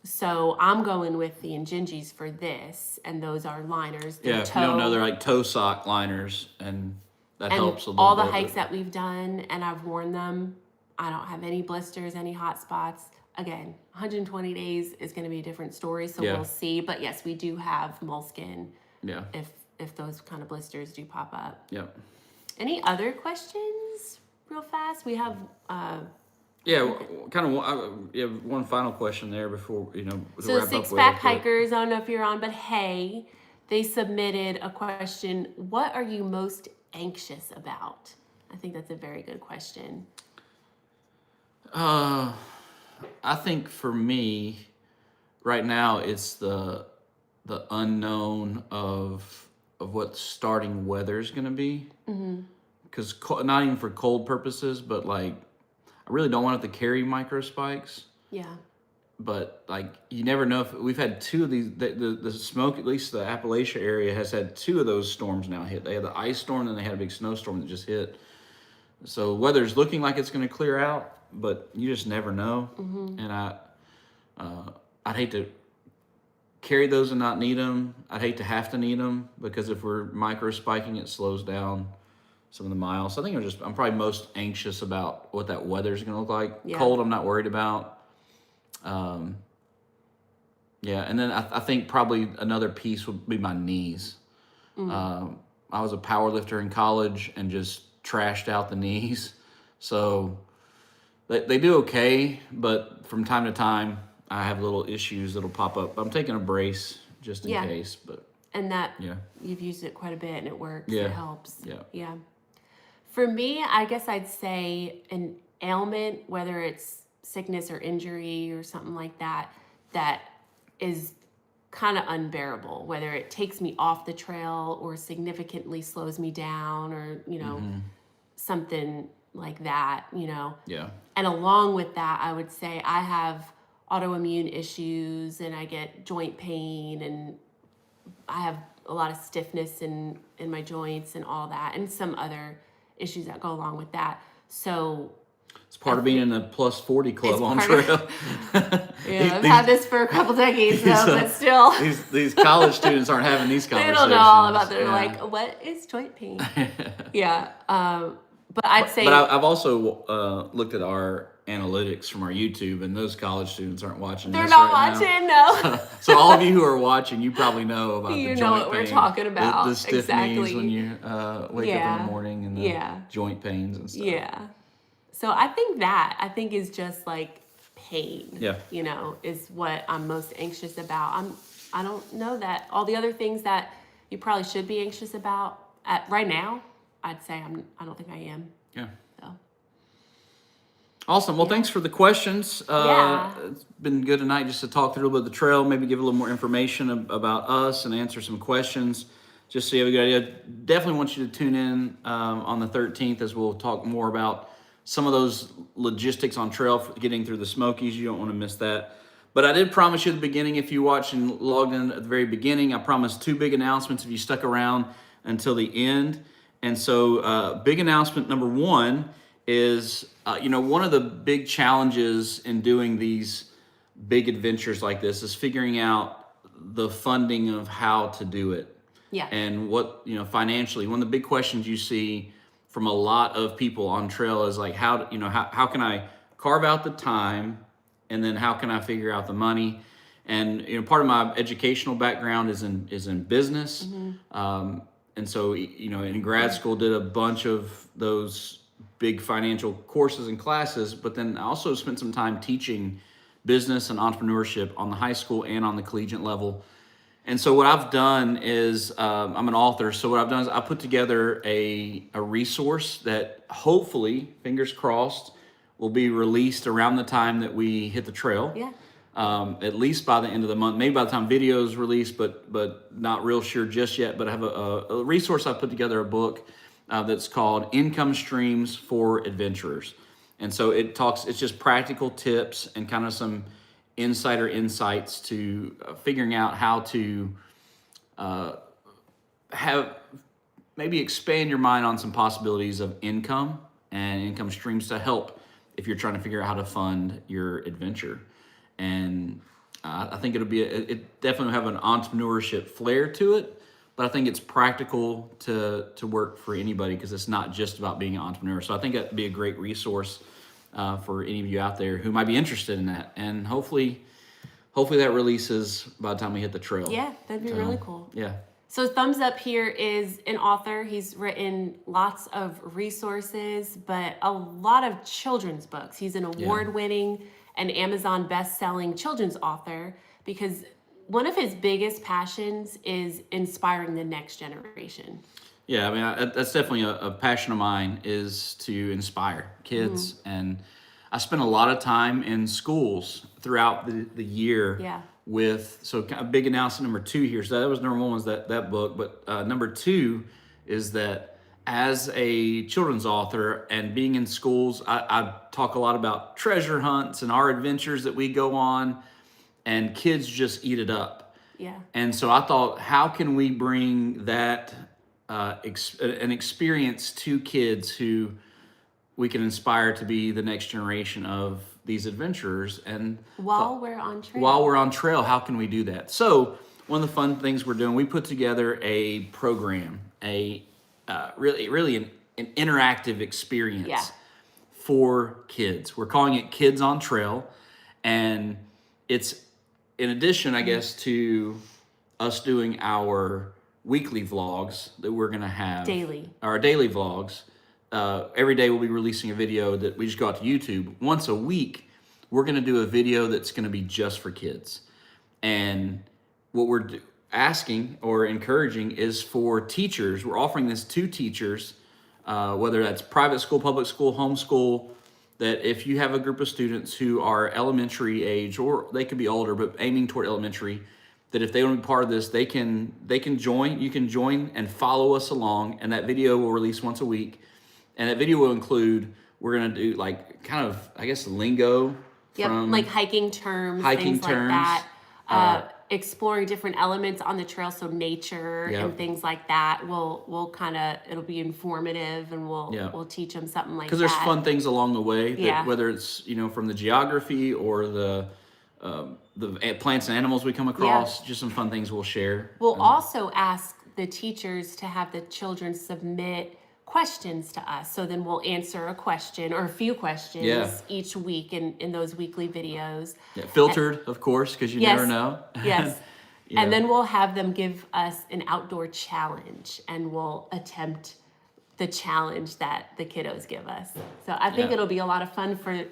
So I'm going with the Injinjis for this, and those are liners. They're if you don't know, they're like toe sock liners, and that helps a little all the bit, hikes that we've done, and I've worn them, I don't have any blisters, any hot spots. Again, 120 days is going to be a different story, so we'll see. But yes, we do have moleskin if those kind of blisters do pop up. Yeah. Any other questions real fast? We have... one final question there before, to So wrap up. Six Pack Hikers, I don't know if you're on, but hey, They submitted a question, what are you most anxious about? I think that's a very good question. I think for me, right now, it's the unknown of what starting weather is going to be. Because not even for cold purposes, but like I really don't want it to carry micro spikes. Yeah. But like you never know if we've had two of these. The smoke, at least the Appalachia area, has had two of those storms now hit. They had the ice storm, and they had a big snowstorm that just hit. So weather's looking like it's going to clear out, but you just never know. And I'd hate to carry those and not need them. I'd hate to have to need them because if we're micro spiking, it slows down some of the miles. So I think I'm probably most anxious about what that weather's going to look like. Yeah. Cold, I'm not worried about. Yeah, and then I think probably another piece would be my knees. I was a power lifter in college and just trashed out the knees. So they do okay, but from time to time, I have little issues that'll pop up. I'm taking a brace just in case, but And that yeah. you've used it quite a bit and it works. Yeah. It helps. Yeah. Yeah. For me, I guess I'd say an ailment, whether it's sickness or injury or something like that, that is kind of unbearable, whether it takes me off the trail or significantly slows me down or, something like that, Yeah. And along with that, I would say I have autoimmune issues and I get joint pain and I have a lot of stiffness in my joints and all that and some other issues that go along with that. So It's part of being in the plus 40 club It's on part trail. yeah, I've had this for a couple decades though, but still. These college students aren't having these They conversations. don't know all about They're Yeah. like, what is joint pain? Yeah. But I'd say But I've also looked at our analytics from our YouTube, and those college students aren't watching they're this not right watching, now. no. So all of you who are watching, you probably know about You the know joint what we're pain, talking about. the stiff Exactly. knees when you wake up in Yeah. the morning, and the Yeah. joint pains and stuff. Yeah. So I think is just like pain. Yeah. Is what I'm most anxious about. I don't know that all the other things that you probably should be anxious about right now, I'd say I don't think I am. Yeah. So Awesome. Well, thanks for the questions. Yeah. It's been good tonight just to talk through a little bit of the trail, maybe give a little more information about us and answer some questions, just so you have a good idea. Definitely want you to tune in on the 13th as we'll talk more about some of those logistics on trail for getting through the Smokies. You don't want to miss that. But I did promise you at the beginning, if you watched and logged in at the very beginning, I promised 2 big announcements if you stuck around until the end. And so big announcement number 1 is, one of the big challenges in doing these big adventures like this is figuring out the funding of how to do it. yeah. And what, financially, one of the big questions you see from a lot of people on trail is like, how can I carve out the time, and then how can I figure out the money? And, part of my educational background is in business. And so, in grad school, did a bunch of those big financial courses and classes, but then I also spent some time teaching business and entrepreneurship on the high school and on the collegiate level. And so what I've done is, I'm an author, so what I've done is I put together a resource that hopefully, fingers crossed, will be released around the time that we hit the trail. Yeah. At least by the end of the month, maybe by the time video is released, but not real sure just yet. But I have a resource I put together, a book that's called Income Streams for Adventurers. And so it's just practical tips and kind of some insider insights to figuring out how to maybe expand your mind on some possibilities of income and income streams to help if you're trying to figure out how to fund your adventure. And I think it definitely will have an entrepreneurship flair to it, but I think it's practical to work for anybody because it's not just about being an entrepreneur. So I think that'd be a great resource for any of you out there who might be interested in that. And hopefully that releases by the time we hit the trail. Yeah, that'd be really cool. Yeah. So Thumbs Up here is an author. He's written lots of resources, but a lot of children's books. He's an award-winning and Amazon best-selling children's author because one of his biggest passions is inspiring the next generation. Yeah, I mean, that's definitely a passion of mine, is to inspire kids. And I spend a lot of time in schools throughout the year Yeah. with, so kind of big announcement number 2 here. So that was number 1 was that book. But number 2 is that as a children's author and being in schools, I talk a lot about treasure hunts and our adventures that we go on, and kids just eat it up. Yeah. And so I thought, how can we bring that an experience to kids who we can inspire to be the next generation of these adventurers? And While we're on trail. while we're on trail, how can we do that? So one of the fun things we're doing, we put together a program, really an interactive experience Yeah. for kids. We're calling it Kids on Trail, and it's in addition, I guess, to us doing our weekly vlogs that we're going to have. Daily. Our daily vlogs. Every day we'll be releasing a video that we just go out to YouTube. Once a week, we're going to do a video that's going to be just for kids. And what we're asking or encouraging is for teachers. We're offering this to teachers, whether that's private school, public school, homeschool, that if you have a group of students who are elementary age, or they could be older, but aiming toward elementary, that if they want to be part of this, they can join. You can join and follow us along, and that video will release once a week. And that video will include, we're going to do like kind of, I guess, lingo Yep. from Like hiking terms, things like that. Exploring different elements on the trail, so nature Yep. and things like that. We'll kind of, it'll be informative, and Yeah. we'll teach them something like that. because there's fun things along the way. That Yeah. whether it's from the geography or the plants and animals we come across, just some fun things we'll share. We'll also ask the teachers to have the children submit questions to us. So then we'll answer a question or a few questions Yeah. each week in those weekly videos. Yeah, filtered, of course, because you Yes. never know. Yes. Yeah. And then we'll have them give us an outdoor challenge, and we'll attempt the challenge that the kiddos give us. So I think Yeah. it'll be a lot of fun for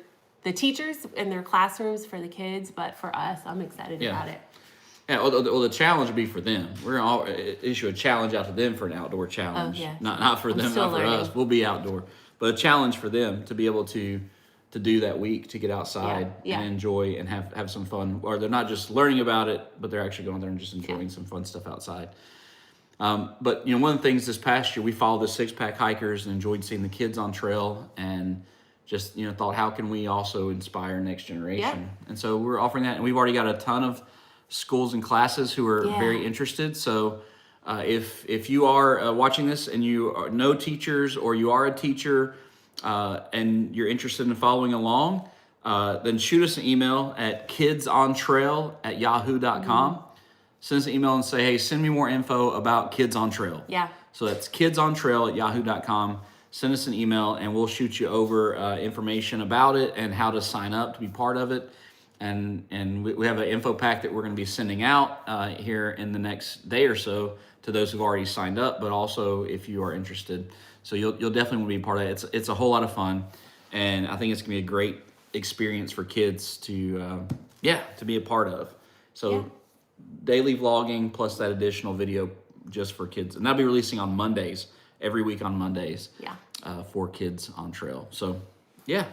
the teachers in their classrooms, for the kids, but for us, I'm excited Yeah. about it. Yeah, well, the challenge would be for them. We're going to issue a challenge out to them for an outdoor challenge. yeah. Not for them, still not for learning. us. We'll be outdoor. But a challenge for them to be able to do that week, to get outside Yeah. and enjoy and have some fun. Or they're not just learning about it, but they're actually going there and just enjoying some fun stuff outside. But one of the things this past year, we followed the Six Pack Hikers and enjoyed seeing the kids on trail, and just thought, how can we also inspire next generation? And so we're offering that, and we've already got a ton of schools and classes who are Yeah. very interested. So if you are watching this and you know teachers, or you are a teacher and you're interested in following along, then shoot us an email at kidsontrail@yahoo.com. Send us an email and say, hey, send me more info about Kids on Trail. Yeah. So that's kidsontrail@yahoo.com. Send us an email and we'll shoot you over information about it and how to sign up to be part of it. And we have an info pack that we're going to be sending out here in the next day or so to those who've already signed up, but also if you are interested. So you'll definitely want to be part of it. It's a whole lot of fun, and I think it's going to be a great experience for kids to be a part of. So Yeah. daily vlogging plus that additional video just for kids, and that'll be releasing on Mondays, every week on Mondays. Yeah. For Kids on Trail. So yeah.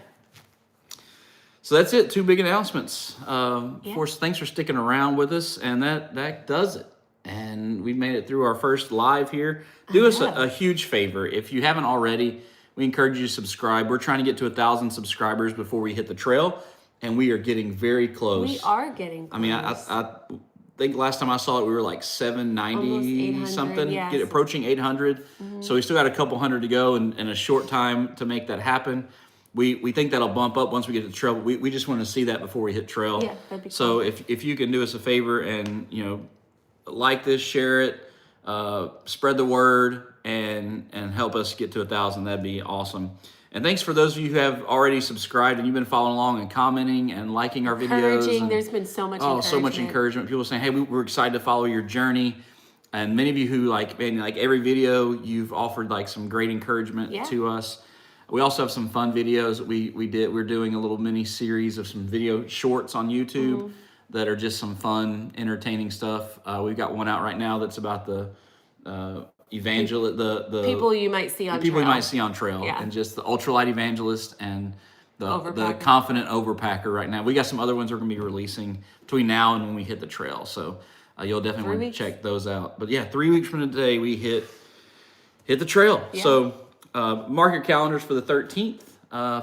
So that's it. 2 big announcements. Of course, thanks for sticking around with us, and that does it. And we made it through our first live here. Do us a huge favor. If you haven't already, we encourage you to subscribe. We're trying to get to 1,000 subscribers before we hit the trail, and we are getting very close. We are getting close. I mean, I think last time I saw it, we were like 790 Almost 800, something, yes. approaching 800. So we still got a couple hundred to go, and a short time to make that happen. We think that'll bump up once we get to trail. We just want to see that before we hit trail. Yeah, that'd be so cool. if you can do us a favor and like this, share it, spread the word, and help us get to 1,000, that'd be awesome. And thanks for those of you who have already subscribed and you've been following along and commenting and liking our videos. Encouraging. And, There's been so much encouragement. so much encouragement. People saying, hey, we're excited to follow your journey. And many of you who like every video, you've offered like some great encouragement to us. We also have some fun videos that we did. We're doing a little mini series of some video shorts on YouTube that are just some fun, entertaining stuff. We've got one out right now that's about the the People you might see on people trail. you might see on trail, Yeah. and just the ultralight evangelist and the Overpacker. confident overpacker right now. We got some other ones we're going to be releasing between now and when we hit the trail. So you'll definitely 3 want to weeks. check those out. But yeah, 3 weeks from today we hit the trail. Yeah. So mark your calendars for the 13th,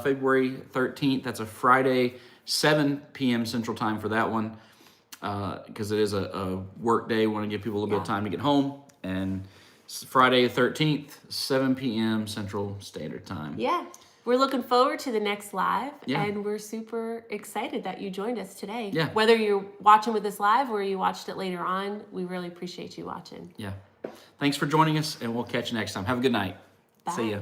February 13th. That's a Friday, 7 p.m. Central Time for that one, because it is a work day. We want to give people a little bit of Yeah. time to get home. And it's Friday the 13th, 7 p.m. Central Standard Time. Yeah. We're looking forward to the next live, Yeah. and we're super excited that you joined us today. Yeah. Whether you're watching with us live or you watched it later on, we really appreciate you watching. Yeah. Thanks for joining us, and we'll catch you next time. Have a good night. Bye. See ya.